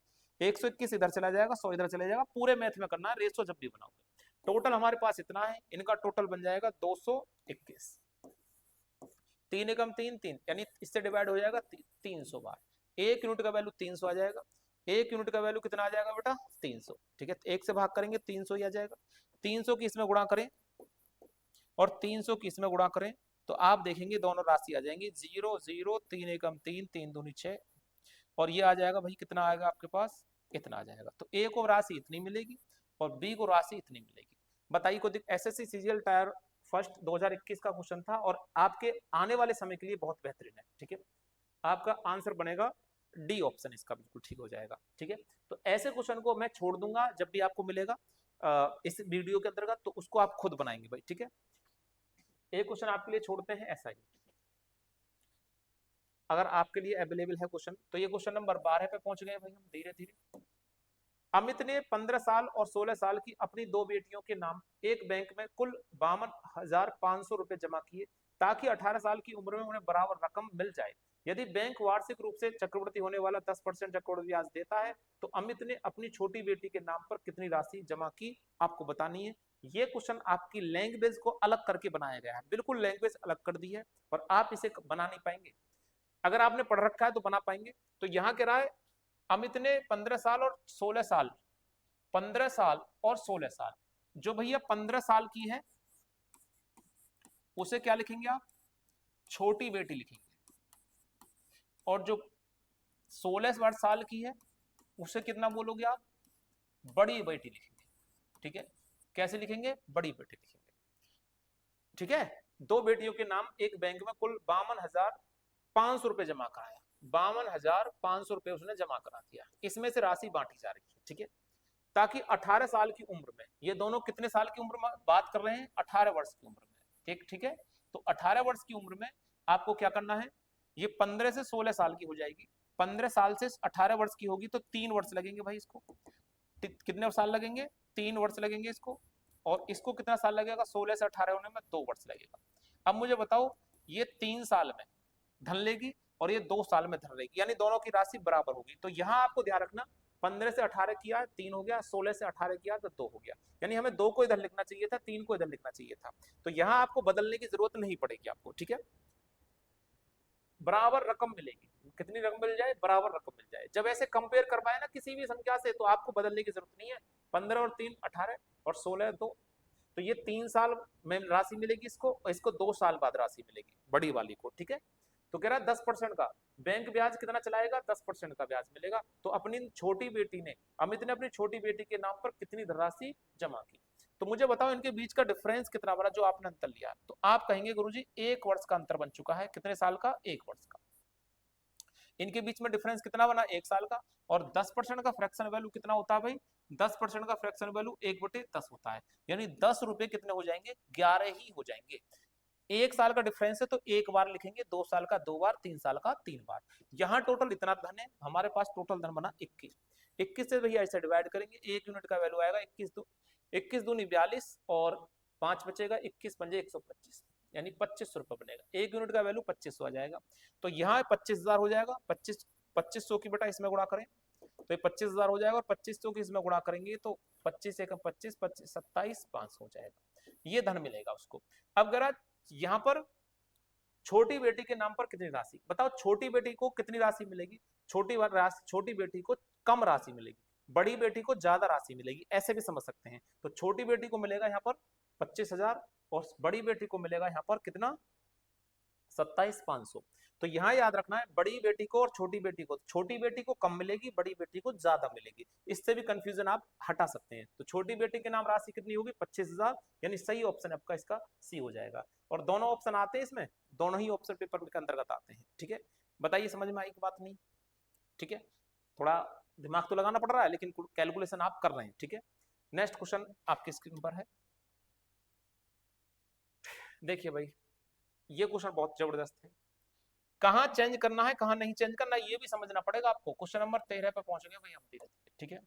121 इधर चला जाएगा, 100 इधर चला जाएगा, पूरे मैथ में करना है रेशो जब भी बनाओगे। टोटल हमारे पास इतना है, इनका टोटल बन जाएगा 221। 3 एकम 3 3, यानी इससे डिवाइड हो जाएगा 300 बार। 1 यूनिट का वैल्यू 300 आ जाएगा। 1 यूनिट का वैल्यू कितना आ जाएगा बेटा, 300, ठीक है। 1 से भाग करेंगे 300 ही आ जाएगा। 300 की इसमें गुणा करें और 300 की इसमें गुणा करें तो आप देखेंगे दोनों राशि आ जाएंगी 0 0, 3 एकम 3, 3 दूनी 6, और ये आ जाएगा भाई कितना आएगा आपके पास, इतना आ जाएगा। तो ए को राशि इतनी मिलेगी और बी को राशि इतनी मिलेगी। बताइए को एसएससी सीजीएल टायर फर्स्ट 2021 का क्वेश्चन था और आपके आने वाले समय के लिए बहुत बेहतरीन है, ठीक है। आपका आंसर बनेगा डी ऑप्शन, इसका बिल्कुल ठीक हो जाएगा, ठीक है। तो ऐसे क्वेश्चन को मैं छोड़ दूंगा जब भी आपको मिलेगा इस वीडियो के अंतर्गत, तो उसको आप खुद बनाएंगे भाई, ठीक है। एक क्वेश्चन आपके लिए छोड़ते हैं ऐसा ही, अगर आपके लिए अवेलेबल है क्वेश्चन। तो ये क्वेश्चन नंबर 12 पे पहुंच गए भाई हम धीरे धीरे। अमित ने 15 साल और 16 साल की अपनी 2 बेटियों के नाम एक बैंक में कुल 52,500 रुपए जमा किए ताकि 18 साल की उम्र में उन्हें बराबर रकम मिल जाए। यदि बैंक वार्षिक रूप से चक्रवृद्धि होने वाला 10% चक्रवृद्धि ब्याज देता है तो अमित ने अपनी छोटी बेटी के नाम पर कितनी राशि जमा की, आपको बतानी है। ये क्वेश्चन आपकी लैंग्वेज को अलग करके बनाया गया है, बिल्कुल लैंग्वेज अलग कर दी है और आप इसे बना नहीं पाएंगे। अगर आपने पढ़ रखा है तो बना पाएंगे। तो यहाँ कह रहा है अमित ने 15 साल और 16 साल, 15 साल और 16 साल, जो भैया 15 साल की है उसे क्या लिखेंगे आप, छोटी बेटी लिखेंगे, और जो 16 साल की है उसे कितना बोलोगे आप, बड़ी बेटी लिखेंगे, ठीक है। कैसे लिखेंगे, बड़ी बेटी लिखेंगे, ठीक है। 2 बेटियों के नाम एक बैंक में कुल 52,500 रुपए जमा कराया, 52,500 रुपए उसने जमा करा दिया, इसमें से राशि बांटी जा रही है, ठीक है। ताकि 18 साल की उम्र में, ये दोनों कितने साल की उम्र में बात कर रहे हैं, 18 वर्ष की उम्र में, ठीक ठीक है। तो 18 वर्ष की उम्र में आपको क्या करना है, ये 15 से 16 साल की हो जाएगी, 15 साल से 18 वर्ष की होगी तो 3 वर्ष लगेंगे भाई इसको। कितने साल लगेंगे, 3 वर्ष लगेंगे इसको। और इसको कितना साल लगेगा, 16 से 18 होने में 2 वर्ष लगेगा। अब मुझे बताओ, ये 3 साल में धन लेगी और ये 2 साल में धन लेगी, यानी दोनों की राशि बराबर होगी। तो यहाँ आपको ध्यान रखना, 15 से 18 किया 3 हो गया, 16 से 18 किया तो 2 हो गया, यानी हमें 2 को इधर लिखना चाहिए था, 3 को इधर लिखना चाहिए था। तो यहाँ आपको बदलने की जरूरत नहीं पड़ेगी आपको, ठीक है। बराबर रकम मिलेगी, कितनी रकम मिल जाए, बराबर रकम मिल जाए। जब ऐसे कंपेयर करवाए ना किसी भी संख्या से तो आपको बदलने की जरूरत नहीं है। 15 और 3 18 और 16 2, तो ये 3 साल में राशि मिलेगी इसको, और इसको 2 साल बाद राशि मिलेगी बड़ी वाली को, ठीक है। तो कह रहा है 10% का बैंक ब्याज कितना चलाएगा, 10% का ब्याज मिलेगा। तो अपनी छोटी बेटी ने, अमित ने अपनी छोटी बेटी के नाम पर कितनी धनराशि जमा की। तो मुझे बताओ इनके बीच का डिफरेंस कितना बड़ा, जो आपने अंतर लिया। तो आप कहेंगे गुरुजी 1 वर्ष का अंतर बन चुका है, कितने साल का, 1 वर्ष का। इनके बीच में डिफरेंस कितना बना, 1 साल का। और 10% का फ्रैक्शन वैल्यू कितना होता है भाई, 10% का फ्रैक्शन वैल्यू 1/10 होता है, यानी 10 रुपए कितने हो जाएंगे, 11 ही हो जाएंगे। 1 साल का डिफरेंस है तो 1 बार लिखेंगे, 2 साल का 2 बार, 3 साल का 3 बार। यहाँ टोटल इतना धन है हमारे पास, टोटल धन बना 21। 21 से भैया ऐसे डिवाइड करेंगे, 1 यूनिट का वैल्यू आएगा 21 दूनी 42 और 5 बचेगा, 21 पंजे 125, यानी 2500 रुपए बनेगा। 1 यूनिट का वैल्यू 2500 आ जाएगा। तो यहाँ 25,000 हो जाएगा, 2500 की बेटा इसमें गुणा करें तो ये 25,000 हो जाएगा, और 25 तो किस में गुणा करेंगे तो 25 एकम 25, 25 27,500 हो जाएगा, ये धन मिलेगा उसको। अब अगर यहाँ पर छोटी बेटी के नाम पर कितनी राशि, बताओ छोटी बेटी को कितनी राशि मिलेगी, छोटी बेटी को कम राशि मिलेगी, बड़ी बेटी को ज्यादा राशि मिलेगी, ऐसे भी समझ सकते हैं। तो छोटी बेटी को मिलेगा यहाँ पर 25,000 और बड़ी बेटी को मिलेगा यहाँ पर कितना 27,500। तो यहाँ याद रखना है बड़ी बेटी को और छोटी बेटी को कम मिलेगी, बड़ी बेटी को ज्यादा मिलेगी, इससे भी कंफ्यूजन आप हटा सकते हैं। तो छोटी बेटी के नाम राशि कितनी होगी 25,000, यानी सही ऑप्शन आपका इसका सी हो जाएगा। और दोनों ऑप्शन आते हैं इसमें, दोनों ही ऑप्शन पेपर के अंतर्गत आते हैं। ठीक है, बताइए समझ में आई कि बात नहीं? ठीक है, थोड़ा दिमाग तो लगाना पड़ रहा है लेकिन कैलकुलेशन आप कर रहे हैं। ठीक है, नेक्स्ट क्वेश्चन आपकी स्क्रीन पर है, देखिए भाई ये क्वेश्चन बहुत जबरदस्त है। कहाँ चेंज करना है कहाँ नहीं चेंज करना ये भी समझना पड़ेगा आपको। क्वेश्चन नंबर 13 पे पहुंच गए भाई हम धीरे धीरे। ठीक है,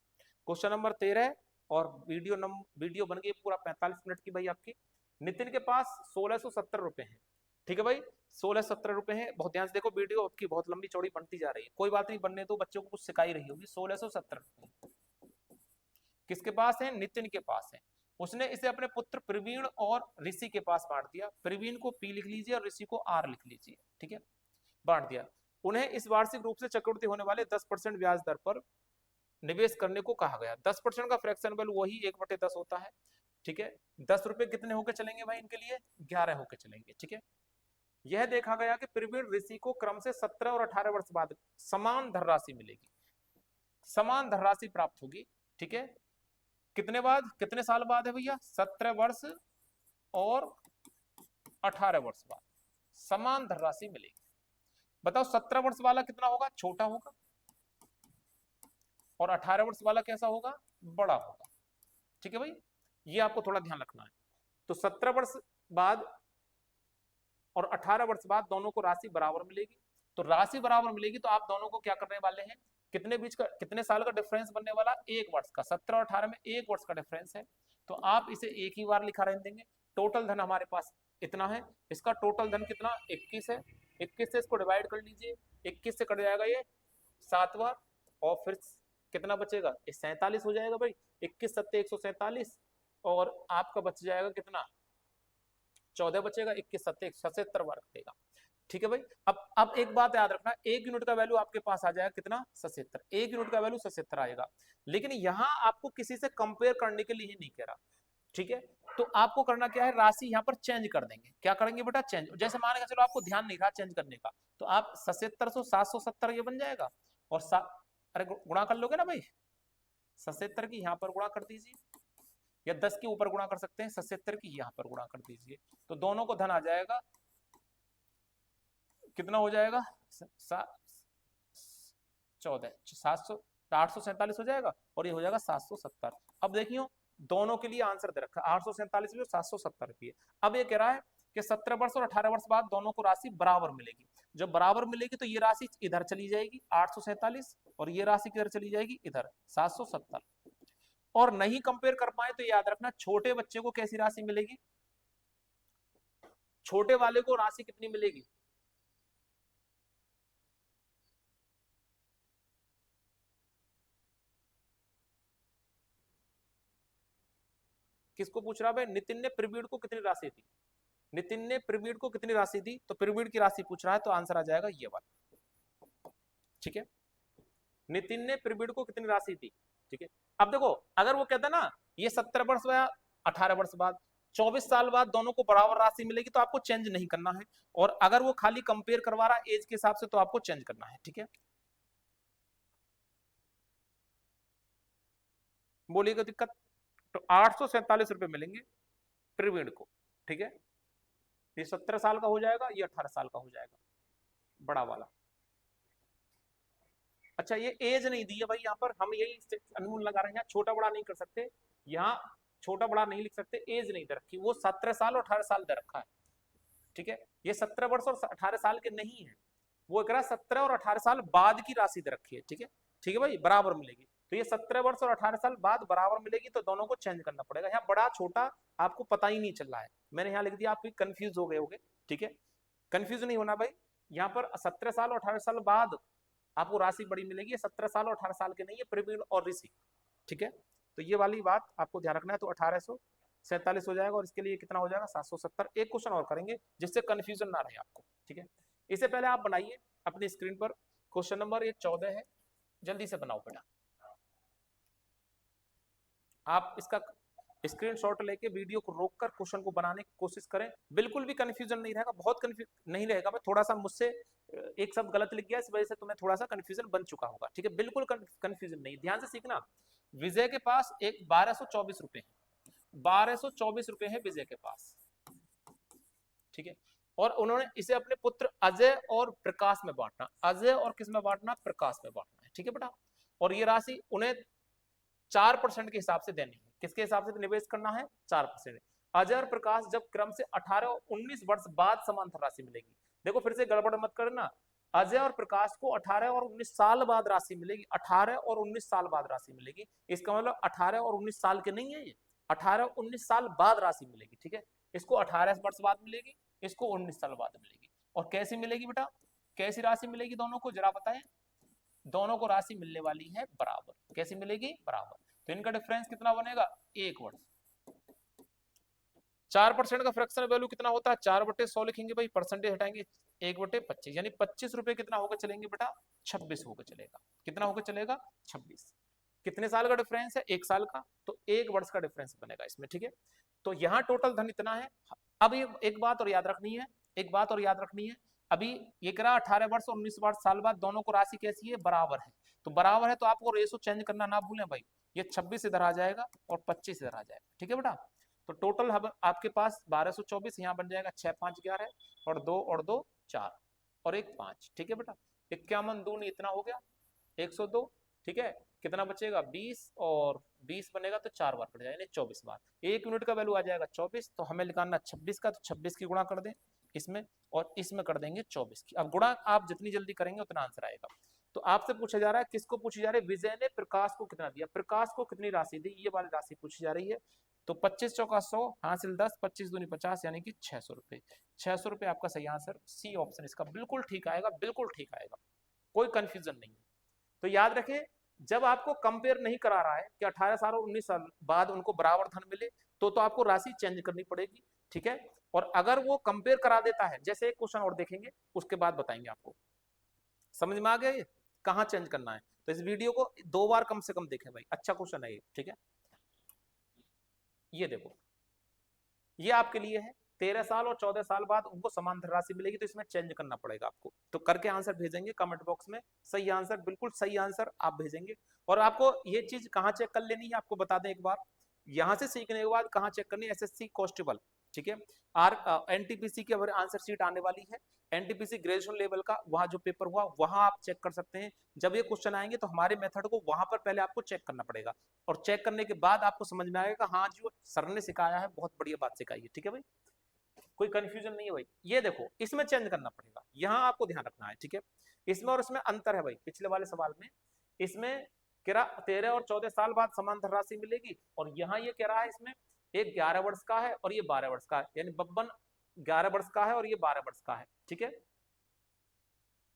क्वेश्चन नंबर 13 और वीडियो बन गई पूरा 45 मिनट की भाई आपकी। नितिन के पास 1670 रुपए हैं। ठीक है भाई, 1670 रुपए हैं। बहुत ध्यान से देखो, वीडियो आपकी बहुत लंबी चौड़ी बनती जा रही है, कोई बात नहीं, बनने दो, बच्चों को कुछ सिखाई रही होगी। 1670 रुपए किसके पास है? नितिन के पास है। उसने इसे अपने पुत्र प्रवीण और ऋषि के पास बांट दिया। प्रवीण को पी लिख लीजिए और ऋषि को आर लिख लीजिए। ठीक है, बांट दिया। उन्हें इस वार्षिक रूप से चक्रवृद्धि होने वाले 10% ब्याज दर पर निवेश करने को कहा गया। 10% का फ्रैक्शन वैल्यू वही 1/10 होता है। ठीक है, 10 रुपए कितने होके चलेंगे भाई इनके लिए? 11 होके चलेंगे। ठीक है, यह देखा गया कि प्रवीण ऋषि को क्रम से 17 और 18 वर्ष बाद समान धनराशि मिलेगी, समान धनराशि प्राप्त होगी। ठीक है, कितने बाद, कितने साल बाद है भैया? 17 वर्ष और 18 वर्ष बाद समान धनराशि मिलेगी। बताओ 17 वर्ष वाला कितना होगा? छोटा होगा, और 18 वर्ष वाला कैसा होगा? बड़ा होगा। ठीक है भाई, ये आपको थोड़ा ध्यान रखना है। तो 17 वर्ष बाद और 18 वर्ष बाद दोनों को राशि बराबर मिलेगी। तो राशि बराबर मिलेगी तो आप दोनों को क्या करने वाले हैं? कितने साल का डिफरेंस बनने वाला? 1 वर्ष का। 17 और 18 में 1 वर्ष का डिफरेंस है, तो आप इसे एक ही बार लिखा रहने देंगे। टोटल धन हमारे पास इतना है, इसका टोटल धन कितना? 21 है। 21 से इसको डिवाइड कर लीजिए, 21 से कट जाएगा ये 7 बार, और फिर कितना बचेगा? 47 हो जाएगा भाई। 21 सत्ते 147, और आपका बच जाएगा कितना? 14 बचेगा। 21 सत्ते 77 बार कटेगा। ठीक है भाई, अब एक बात याद रखना, 1 यूनिट का वैल्यू आपके पास आ जाएगा कितना? 77। 1 यूनिट का वैल्यू 77 आएगा। लेकिन यहां आपको किसी से कंपेयर करने के लिए ही नहीं कह रहा। ठीक है, तो आपको करना क्या है? राशि यहाँ पर चेंज कर देंगे। क्या करेंगे बेटा? चेंज। जैसे मान के चलो आपको ध्यान नहीं रहा चेंज करने का, तो आप 77 से 770 ये बन जाएगा, और अरे गुणा कर लोगे ना भाई, 77 की यहाँ पर गुणा कर दीजिए, या 10 के ऊपर गुणा कर सकते हैं, 77 की यहाँ पर गुणा कर दीजिए, तो दोनों को धन आ जाएगा। कितना हो जाएगा? 14 700 847 हो जाएगा, और ये हो जाएगा 770। अब देखियो दोनों के लिए आंसर दे रखा है 847 रुपये 770 रुपये। अब ये कह रहा है कि 17 वर्ष और 18 वर्ष बाद दोनों को राशि बराबर मिलेगी। जब बराबर मिलेगी तो ये राशि इधर चली जाएगी 847, और ये राशि किधर चली जाएगी? इधर 770। और नहीं कंपेयर कर पाए तो याद रखना छोटे बच्चे को कैसी राशि मिलेगी? छोटे वाले को राशि कितनी मिलेगी? किसको पूछ रहा भाई? नितिन ने प्रवीण को कितनी राशि दी? नितिन ने प्रवीण को कितनी राशि दी? तो प्रवीण की राशि पूछ रहा है, तो आंसर आ जाएगा ये वाला। ठीक है, नितिन ने प्रवीण को कितनी राशि दी? ठीक है, अब देखो अगर वो कहता ना ये 17 वर्ष या 18 वर्ष बाद 24 साल बाद दोनों को बराबर राशि मिलेगी, तो आपको चेंज नहीं करना है। और अगर वो खाली कंपेयर करवा रहा है एज के हिसाब से, तो आपको चेंज करना है। ठीक है, बोलिएगा दिक्कत? तो 847 रुपए मिलेंगे प्रवीण को। ठीक है, ये 17 साल का हो जाएगा, ये 18 साल का हो जाएगा, बड़ा वाला। अच्छा, ये एज नहीं दी है भाई, यहाँ पर हम यही अनुमान लगा रहे हैं, छोटा बड़ा नहीं कर सकते, यहाँ छोटा बड़ा नहीं लिख सकते, एज नहीं दे रखी, वो 17 साल और 18 साल दे रखा है। ठीक है, ये 17 वर्ष और 18 साल के नहीं है, वो एक 17 और 18 साल बाद की राशि दे रखी है। ठीक है, ठीक है भाई, बराबर मिलेगी। तो ये 17 वर्ष और 18 साल बाद बराबर मिलेगी, तो दोनों को चेंज करना पड़ेगा। यहाँ बड़ा छोटा आपको पता ही नहीं चल रहा है, मैंने यहाँ लिख दिया, आप कंफ्यूज हो गए होगे। ठीक है, कंफ्यूज नहीं होना भाई, यहाँ पर 17 साल और 18 साल बाद आपको राशि बड़ी मिलेगी, 17 साल और 18 साल के नहीं है प्रवीण और ऋषि, ठीक है। तो ये वाली बात आपको ध्यान रखना है। तो 1847 हो जाएगा और इसके लिए कितना हो जाएगा 770। एक क्वेश्चन और करेंगे जिससे कंफ्यूजन ना रहे आपको, ठीक है। इससे पहले आप बनाइए अपनी स्क्रीन पर, क्वेश्चन नंबर ये 14 है, जल्दी से बनाओ बेटा। आप इसका स्क्रीनशॉट लेके वीडियो को रोककर क्वेश्चन को बनाने की कोशिश करें, बिल्कुल भी कंफ्यूजन नहीं रहेगा, बहुत कंफ्यूज नहीं रहेगा। मैं थोड़ा सा मुझसे एक शब्द गलत लिख गया, इस वजह से तुम्हें थोड़ा सा कंफ्यूजन बन चुका होगा, ठीक है। बिल्कुल कंफ्यूजन नहीं, ध्यान से सीखना। विजय के पास एक 1224 रुपए है, 1224 रुपए है विजय के पास, ठीक है। और उन्होंने इसे अपने पुत्र अजय और प्रकाश में बांटना, अजय और किस में बांटना, प्रकाश में बांटना है, ठीक है बेटा। और ये राशि उन्हें 4% के हिसाब से देनी है। किसके हिसाब से निवेश करना है, 4%। अजय और प्रकाश जब क्रम से 18 और 19 वर्ष बाद समांतर राशि मिलेगी, देखो फिर से गड़बड़ मत करना, अजय और प्रकाश को 18 और 19 साल बाद राशि मिलेगी, 18 और 19 साल बाद राशि मिलेगी। इसका मतलब 18 और 19 साल के नहीं है ये, 18 और 19 साल बाद राशि मिलेगी, ठीक है। इसको 18 वर्ष बाद मिलेगी, इसको 19 साल बाद मिलेगी। और कैसी मिलेगी बेटा, कैसी राशि मिलेगी दोनों को जरा बताएं। दोनों को राशि मिलने वाली है बराबर, कैसी मिलेगी, बराबर। तो इनका डिफरेंस कितना बनेगा, 1 वर्ष। 4% का फ्रैक्शन वैल्यू कितना होता है, 4/100 लिखेंगे भाई, परसेंटेज हटाएंगे 1/25, यानी 25 रुपए कितना होकर चलेंगे बेटा, 26 होकर चलेगा। कितना होकर चलेगा, 26। कितने साल का डिफरेंस है, 1 साल का, तो 1 वर्ष का डिफरेंस बनेगा इसमें, ठीक है। तो यहाँ टोटल धन इतना है। अब ये एक बात और याद रखनी है, एक बात और याद रखनी है, अभी ये करा 18 वर्ष और 19 वर्ष साल बाद दोनों को राशि कैसी है, बराबर है। तो बराबर है तो आपको रेशो चेंज करना ना भूलें भाई, ये 26 इधर आ जाएगा और 25 इधर आ जाएगा, ठीक है बेटा। तो टोटल आपके पास 1224 यहाँ बन जाएगा, 6 5 11 और 2 और 2 4 और 1 5, ठीक है बेटा। 51 दूनी इतना हो गया 102, ठीक है। कितना बचेगा, 20 और 20 बनेगा तो 4 बार कट जाएगा, यानी 24 बार। 1 यूनिट का वैल्यू आ जाएगा 24, तो हमें निकालना 26 का, तो 26 की गुणा कर दें इसमें और इसमें कर देंगे 24 की। अब गुणा आप जितनी जल्दी करेंगे उतना आंसर आएगा। तो आपसे पूछा जा रहा है, किसको पूछी जा रही है, विजय ने प्रकाश को कितना दिया, प्रकाश को कितनी राशि दी, ये वाली राशि पूछी जा रही है। तो 25 चौका 100 हासिल 10, 25 दूनी 50, यानी कि 600 रुपए। 600 रुपए आपका सही आंसर, सी ऑप्शन इसका बिल्कुल ठीक आएगा, बिल्कुल ठीक आएगा, कोई कंफ्यूजन नहीं है। तो याद रखें, जब आपको कंपेयर नहीं करा रहा है कि 18 साल और 19 साल बाद उनको बराबर धन मिले, तो आपको राशि चेंज करनी पड़ेगी, ठीक है। और अगर वो कंपेयर करा देता है, जैसे एक क्वेश्चन और देखेंगे उसके बाद बताएंगे आपको, समझ में आ गया ये कहां चेंज करना है। तो इस वीडियो को 2 बार कम से कम देखें भाई, अच्छा क्वेश्चन है ये, ठीक है। ये देखो, ये आपके लिए है, 13 साल और 14 साल बाद उनको समान धनराशि मिलेगी, तो इसमें चेंज करना पड़ेगा आपको। तो करके आंसर भेजेंगे कमेंट बॉक्स में, सही आंसर, बिल्कुल सही आंसर आप भेजेंगे। और आपको ये चीज कहाँ चेक कर लेनी है, आपको बता दें एक बार, यहां से सीखने के बाद कहाँ चेक करनी है, एसएससी कॉन्स्टेबल, ठीक है। एनटीपीसी की अगर आंसर शीट आने वाली है, एनटीपीसी ग्रेजुएशन लेवल का, वहां जो पेपर हुआ वहां आप चेक कर सकते हैं। जब ये क्वेश्चन आएंगे तो हमारे मेथड को वहां पर पहले आपको चेक करना पड़ेगा, और चेक करने के बाद आपको समझ में आएगा हाँ जो सर ने सिखाया है बहुत बढ़िया बात सिखाई है, ठीक है भाई, कोई कंफ्यूजन नहीं है भाई। ये देखो, इसमें चेंज करना पड़ेगा, यहाँ आपको ध्यान रखना है, ठीक है। इसमें और इसमें अंतर है भाई, पिछले वाले सवाल में इसमें कह रहा 13 और 14 साल बाद समान धनराशि मिलेगी, और यहाँ ये कह रहा है इसमें एक 11 वर्ष का है और ये 12 वर्ष का है, यानी बब्बन 11 वर्ष का है और ये 12 वर्ष का है, ठीक है।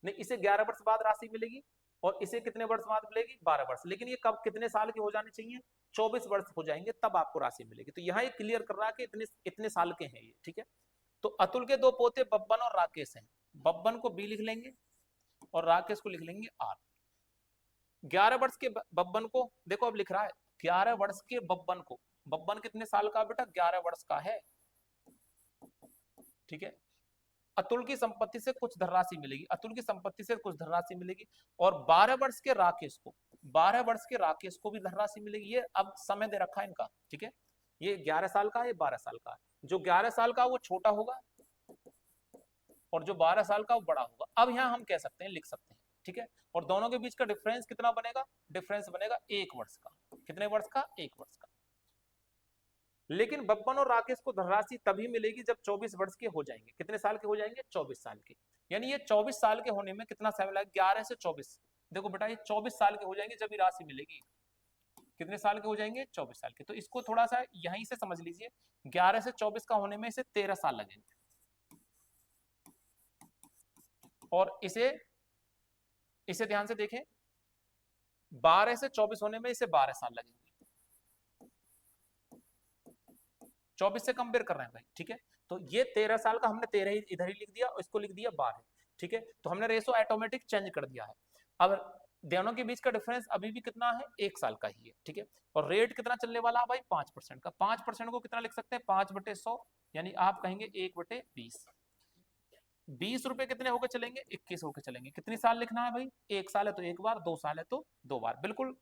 नहीं, इसे 11 वर्ष बाद राशि मिलेगी और इसे कितने वर्ष बाद मिलेगी, 12 वर्ष। लेकिन ये कब कितने साल के हो जाने चाहिए, 24 वर्ष हो जाएंगे तब आपको राशि मिलेगी। तो यहाँ ये क्लियर कर रहा है कि इतने इतने साल के हैं ये, ठीक है। तो अतुल के 2 पोते बब्बन और राकेश हैं, बब्बन को बी लिख लेंगे और राकेश को लिख लेंगे आर। 11 वर्ष के बब्बन को देखो अब लिख रहा है, 11 वर्ष के बब्बन को, बब्बन कितने साल का बेटा, 11 वर्ष का है, ठीक है। अतुल की संपत्ति से कुछ धनराशि मिलेगी, अतुल की संपत्ति से कुछ धनराशि मिलेगी, और 12 वर्ष के राकेश को, 12 वर्ष के राकेश को भी धनराशि मिलेगी। ये अब समय दे रखा है इनका, ठीक है। ये 11 साल का है, ये 12 साल का है, जो 11 साल का वो छोटा होगा और जो 12 साल का वो बड़ा होगा। अब यहाँ हम कह सकते हैं, लिख सकते हैं, ठीक है। और दोनों के बीच का डिफरेंस कितना बनेगा, डिफरेंस बनेगा 1 वर्ष का। कितने वर्ष का, 1 वर्ष का। लेकिन बब्बन और राकेश को धनराशि तभी मिलेगी जब 24 वर्ष के हो जाएंगे। कितने साल के हो जाएंगे, 24 साल के। यानी ये 24 साल के होने में कितना समय लगेगा, 11 से 24, देखो बेटा ये 24 साल के हो जाएंगे जब ये राशि मिलेगी। कितने साल के हो जाएंगे, 24 साल के। तो इसको थोड़ा सा यहीं से समझ लीजिए, 11 से 24 का होने में इसे 13 साल लगेंगे, और इसे इसे ध्यान से देखें, 12 से 24 होने में इसे 12 साल लगेंगे, 24 से कंपेयर कर रहे हैं भाई, ठीक है। तो ये 13 साल का हमने 13 ही इधर ही लिख दिया और इसको लिख दिया 12, ठीक है। तो हमने रेशो ऑटोमेटिक चेंज कर दिया है। अब दोनों के बीच का डिफरेंस अभी भी कितना है, 1 साल का ही है, ठीक है। और रेट कितना चलने वाला है भाई, 5% का। 5% को कितना लिख सकते हैं, 5/100, यानी आप कहेंगे 1/20। 20 रुपए कितने होकर चलेंगे, 21 होकर चलेंगे। कितनी साल लिखना है भाई, 1 साल है तो 1 बार, 2 साल है तो 2 बार, बिल्कुल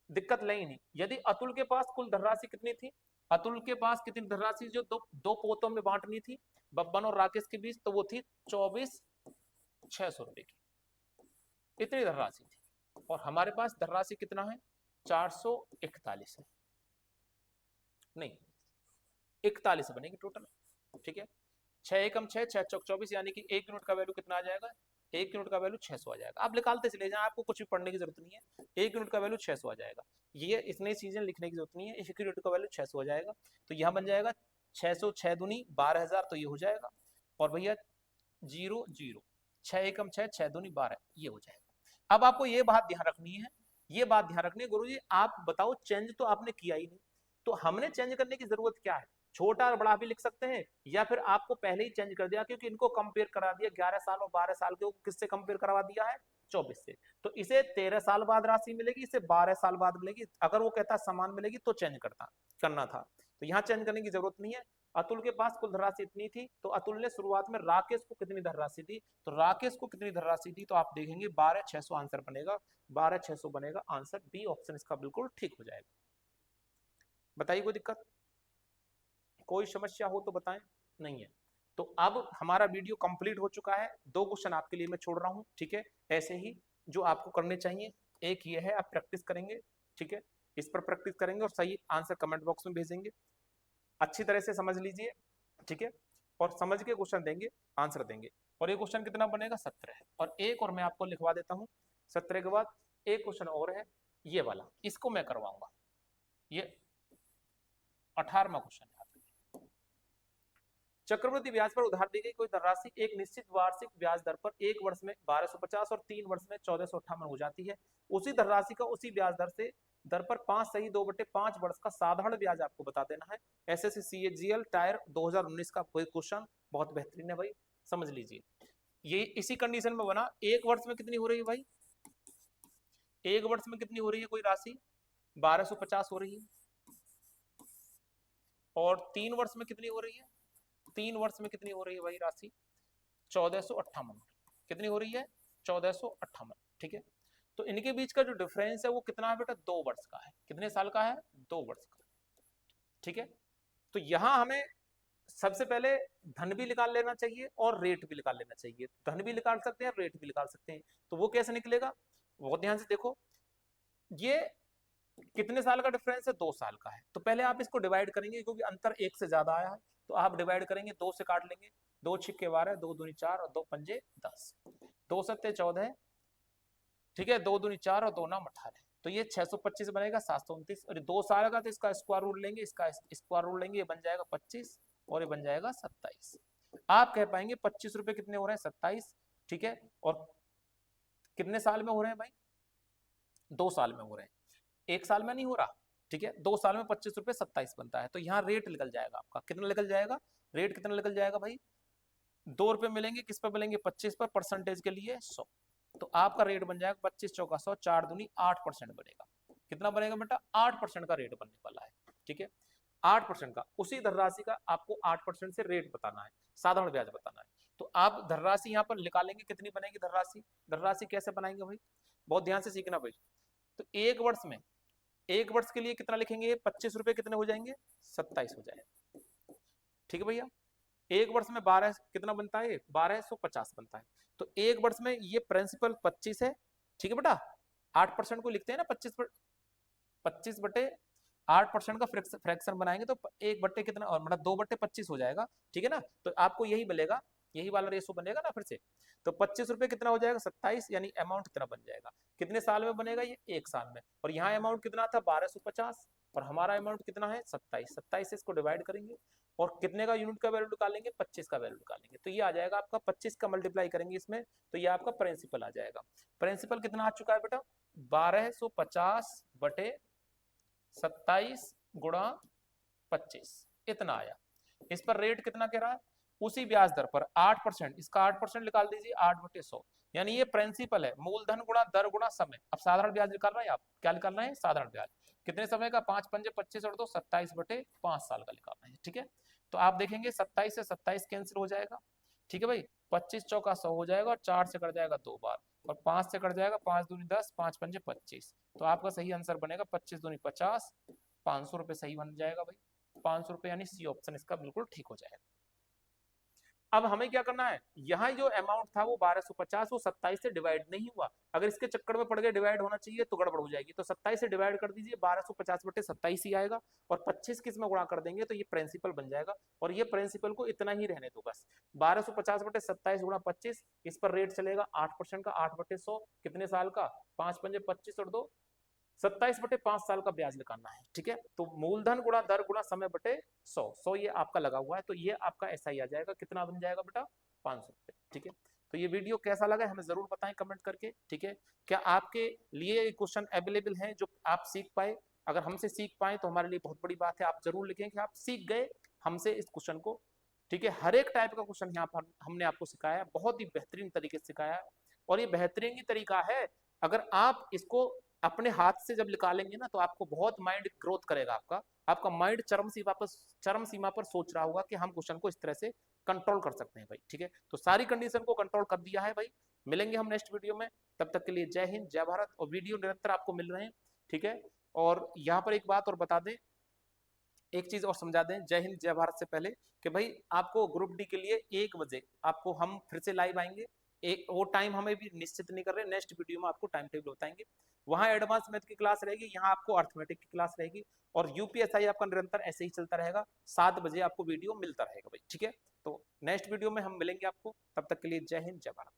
दिक्कत नहीं। यदि अतुल के पास कुल धनराशि कितनी थी, अतुल के पास कितनी धनराशि जो दो पोतों में बांटनी थी बब्बन और राकेश के बीच, तो वो थी 24,600 रुपए की, इतनी धनराशि थी। और हमारे पास धनराशि कितना है, 441 है, नहीं 41 बनेगी टोटल, ठीक है। 6 एकम 6, 6 चौक 24, यानी कि 1 यूनिट का वैल्यू कितना आ जाएगा, 1 यूनिट का वैल्यू 600 आ जाएगा। आप निकालते चले जाएं, आपको कुछ भी पढ़ने की जरूरत नहीं है, 1 यूनिट का वैल्यू 600 आ जाएगा। ये इतने चीजें लिखने की जरूरत नहीं है, 1 यूनिट का वैल्यू 600 आ जाएगा। तो यहाँ बन जाएगा 600, 6 दूनी 12,000, तो ये हो जाएगा। और भैया 0 0, 6 एकम 6, 6 दूनी 12, ये हो जाएगा। अब आपको ये बात ध्यान रखनी है, ये बात ध्यान रखनी है, गुरुजी आप बताओ चेंज तो आपने किया ही नहीं, तो हमने चेंज करने की जरूरत क्या है। छोटा और बड़ा भी लिख सकते हैं, या फिर आपको पहले ही चेंज कर दिया, क्योंकि इनको कंपेयर करा दिया 11 साल और 12 साल के, किससे कंपेयर करवा दिया है, 24 से। तो इसे 13 साल बाद राशि मिलेगी, इसे 12 साल बाद मिलेगी। अगर वो कहता समान मिलेगी तो चेंज करना था, तो यहाँ चेंज करने की जरूरत नहीं है। अतुल के पास कुल धनराशि इतनी थी, तो अतुल ने शुरुआत में राकेश को कितनी धनराशि दी, तो राकेश को कितनी धनराशि दी, तो आप देखेंगे 12,600 आंसर बनेगा, 12,600 बनेगा आंसर। बी ऑप्शन इसका बिल्कुल ठीक हो जाएगा। बताइए कोई दिक्कत, कोई समस्या हो तो बताएं, नहीं है। तो अब हमारा वीडियो कंप्लीट हो चुका है। 2 क्वेश्चन आपके लिए मैं छोड़ रहा हूं, ठीक है, ऐसे ही जो आपको करने चाहिए। एक ये है, आप प्रैक्टिस करेंगे, ठीक है, इस पर प्रैक्टिस करेंगे और सही आंसर कमेंट बॉक्स में भेजेंगे। अच्छी तरह से समझ लीजिए, ठीक है, और समझ के क्वेश्चन देंगे, आंसर देंगे। और ये क्वेश्चन कितना बनेगा, 17 है। और एक और मैं आपको लिखवा देता हूँ, 17 के बाद एक क्वेश्चन और है, ये वाला, इसको मैं करवाऊंगा। ये 18वां क्वेश्चन है। चक्रवृद्धि ब्याज पर उधार दी गई कोई धनराशि एक निश्चित वार्षिक ब्याज दर पर 1 वर्ष में 1250 और 3 वर्ष में 1458 हो जाती है। उसी धनराशि का उसी ब्याज दर पर 5 सही 2/5 वर्ष का साधारण ब्याज आपको बता देना है। एसएससी सीजीएल टायर 2019 का कोई क्वेश्चन, बहुत बेहतरीन है भाई, समझ लीजिए। ये इसी कंडीशन में बना, 1 वर्ष में कितनी हो रही है भाई, 1 वर्ष में कितनी हो रही है कोई राशि, 1250 हो रही है। और 3 वर्ष में कितनी हो रही है, 3 वर्ष में कितनी हो रही है भाई राशि, 1458। कितनी हो रही है, 1458, ठीक है। तो इनके बीच का जो डिफरेंस है वो कितना है बेटा, 2 वर्ष का है। कितने साल का है, 2 वर्ष का, ठीक है। तो यहां हमें सबसे पहले धन भी निकाल लेना चाहिए और रेट भी निकाल लेना चाहिए। धन भी निकाल सकते हैं, रेट भी निकाल सकते हैं। तो वो कैसे निकलेगा, बहुत ध्यान से देखो। ये कितने साल का डिफरेंस है, 2 साल का है। तो पहले आप इसको डिवाइड करेंगे, क्योंकि अंतर 1 से ज्यादा आया है, तो आप डिवाइड करेंगे, 2 से काट लेंगे, 2 छिक्के 12, 2 दूनी 4 और 2 पंजे 10, 2 सत्ते 14, ठीक है, 2 दूनी 4 और 2 नाम 18। तो ये 625 बनेगा, 729। और 2 साल का तो इसका स्क्वायर रूट लेंगे, इसका स्क्वायर रूट लेंगे, ये बन जाएगा 25 और ये बन जाएगा 27। आप कह पाएंगे 25 रुपए कितने हो रहे हैं, 27, ठीक है। और कितने साल में हो रहे हैं भाई, 2 साल में हो रहे हैं, 1 साल में नहीं हो रहा, ठीक है। 2 साल में 25 रुपए 27 बनता है। तो यहाँ रेट निकल जाएगा आपका, कितना निकल जाएगा, रेट कितना निकल जाएगा भाई, 2 रुपए मिलेंगे, किस पर मिलेंगे, 25 पर, परसेंटेज के लिए 100। तो आपका रेट बन जाएगा 25 चौका 100, 4 दूनी 8% बनेगा। कितना बनेगा बेटा, 8% का रेट बनने वाला है, ठीक है, 8% का। उसी धनराशि का आपको 8% से रेट बताना है, साधारण ब्याज बताना है। तो आप धनराशि यहाँ पर निकालेंगे, कितनी बनेगी धनराशि, धनराशि कैसे बनाएंगे भाई, बहुत ध्यान से सीखना भाई। तो 1 वर्ष में, 1 वर्ष के लिए कितना लिखेंगे, 25 रुपए कितने हो जाएंगे, 27 हो जाएगा, ठीक है भैया। 1 वर्ष में 12 कितना बनता है, 1250 बनता है। तो 1 वर्ष में ये प्रिंसिपल 25 है, ठीक है बेटा। 8% को लिखते हैं ना, 25/8% का फ्रैक्शन बनाएंगे तो 1 बट्टे कितना, और मतलब 2/25 हो जाएगा, ठीक है ना। तो आपको यही मिलेगा, यही वाला रेशो बनेगा ना फिर से। तो 25 रुपए कितना हो जाएगा, 27, यानी अमाउंट कितना बन जाएगा, कितने साल में बनेगा, ये 1 साल में। और यहाँ अमाउंट कितना था, 1250, और हमारा अमाउंट कितना है, 27। 27 से इसको डिवाइड करेंगे, और कितने का यूनिट का वैल्यू निकालेंगे, 25 का वैल्यू निकालेंगे। तो ये आ जाएगा आपका 25 का मल्टीप्लाई करेंगे इसमें, तो ये आपका प्रिंसिपल आ जाएगा। प्रिंसिपल कितना आ चुका है बेटा, 1250 बटे 27 गुणा 25, इतना आया। इस पर रेट कितना कह रहा है, उसी ब्याज दर पर 8%, इसका 8% निकाल दीजिए, 8/100, यानी ये प्रिंसिपल है, मूलधन गुणा दर गुणा समय। अब साधारण ब्याज निकाल रहे हैं आप, क्या निकालना है, साधारण ब्याज। कितने समय का, 5 पंजे 25 और 2 27/5 साल का निकालना है, ठीक है। तो आप देखेंगे 27 से 27 कैंसिल हो जाएगा, ठीक है भाई, 25 चौका 100 हो जाएगा, और 4 से कट जाएगा 2 बार, और 5 से कट जाएगा, 5 दूनी 10, 5 पंजे 25। तो आपका सही आंसर बनेगा 25 दूनी 50, 500 रुपए सही बन जाएगा भाई, 500 रुपए, यानी सी ऑप्शन इसका बिल्कुल ठीक हो जाएगा। अब हमें क्या करना है, यहाँ जो अमाउंट था वो 1250, वो 27 से डिवाइड नहीं हुआ, अगर इसके चक्कर में पड़ गए डिवाइड होना चाहिए तो गड़बड़ हो जाएगी। तो 27 से डिवाइड कर दीजिए, 1250/27 ही आएगा, और 25 किस में गुणा कर देंगे तो ये प्रिंसिपल बन जाएगा। और ये प्रिंसिपल को इतना ही रहने दो बस, 1250/27 गुणा 25, इस पर रेट चलेगा 8% का, 8/100, कितने साल का, 5 पंजे 25 और 2 27/5 साल का ब्याज निकालना है, ठीक है। तो मूलधन गुणा दर गुणा समय बटे 100 ये आपका लगा हुआ है, तो ये आपका ऐसा ही आ जाएगा, कितना बन जाएगा बेटा, 500 रुपए, ठीक है। तो ये वीडियो कैसा लगा हमें जरूर बताएं कमेंट करके, ठीक है। क्या आपके लिए क्वेश्चन अवेलेबल हैं जो आप सीख पाए, अगर हमसे सीख पाए तो हमारे लिए बहुत बड़ी बात है। आप जरूर लिखें कि आप सीख गए हमसे इस क्वेश्चन को, ठीक है। हर एक टाइप का क्वेश्चन यहाँ पर हमने आपको सिखाया, बहुत ही बेहतरीन तरीके से सिखाया, और ये बेहतरीन ही तरीका है। अगर आप इसको अपने हाथ से जब निकालेंगे ना, तो आपको बहुत माइंड ग्रोथ करेगा, आपका माइंड चरम सीमा पर सोच रहा होगा कि हम क्वेश्चन को इस तरह से कंट्रोल कर सकते हैं भाई, ठीक है। तो सारी कंडीशन को कंट्रोल कर दिया है भाई। मिलेंगे हम नेक्स्ट वीडियो में, तब तक के लिए जय हिंद जय भारत। और वीडियो निरंतर आपको मिल रहे हैं, ठीक है। और यहाँ पर एक बात और बता दें, एक चीज और समझा दें जय हिंद जय भारत से पहले, कि भाई आपको ग्रुप डी के लिए 1 बजे आपको हम फिर से लाइव आएंगे। एक वो टाइम हमें भी निश्चित नहीं कर रहे, नेक्स्ट वीडियो में आपको टाइम टेबल बताएंगे। वहां एडवांस मैथ की क्लास रहेगी, यहाँ आपको अर्थमेटिक की क्लास रहेगी, और यूपीएसआई आपका निरंतर ऐसे ही चलता रहेगा। 7 बजे आपको वीडियो मिलता रहेगा भाई, ठीक है। तो नेक्स्ट वीडियो में हम मिलेंगे आपको, तब तक के लिए जय हिंद जय भारत।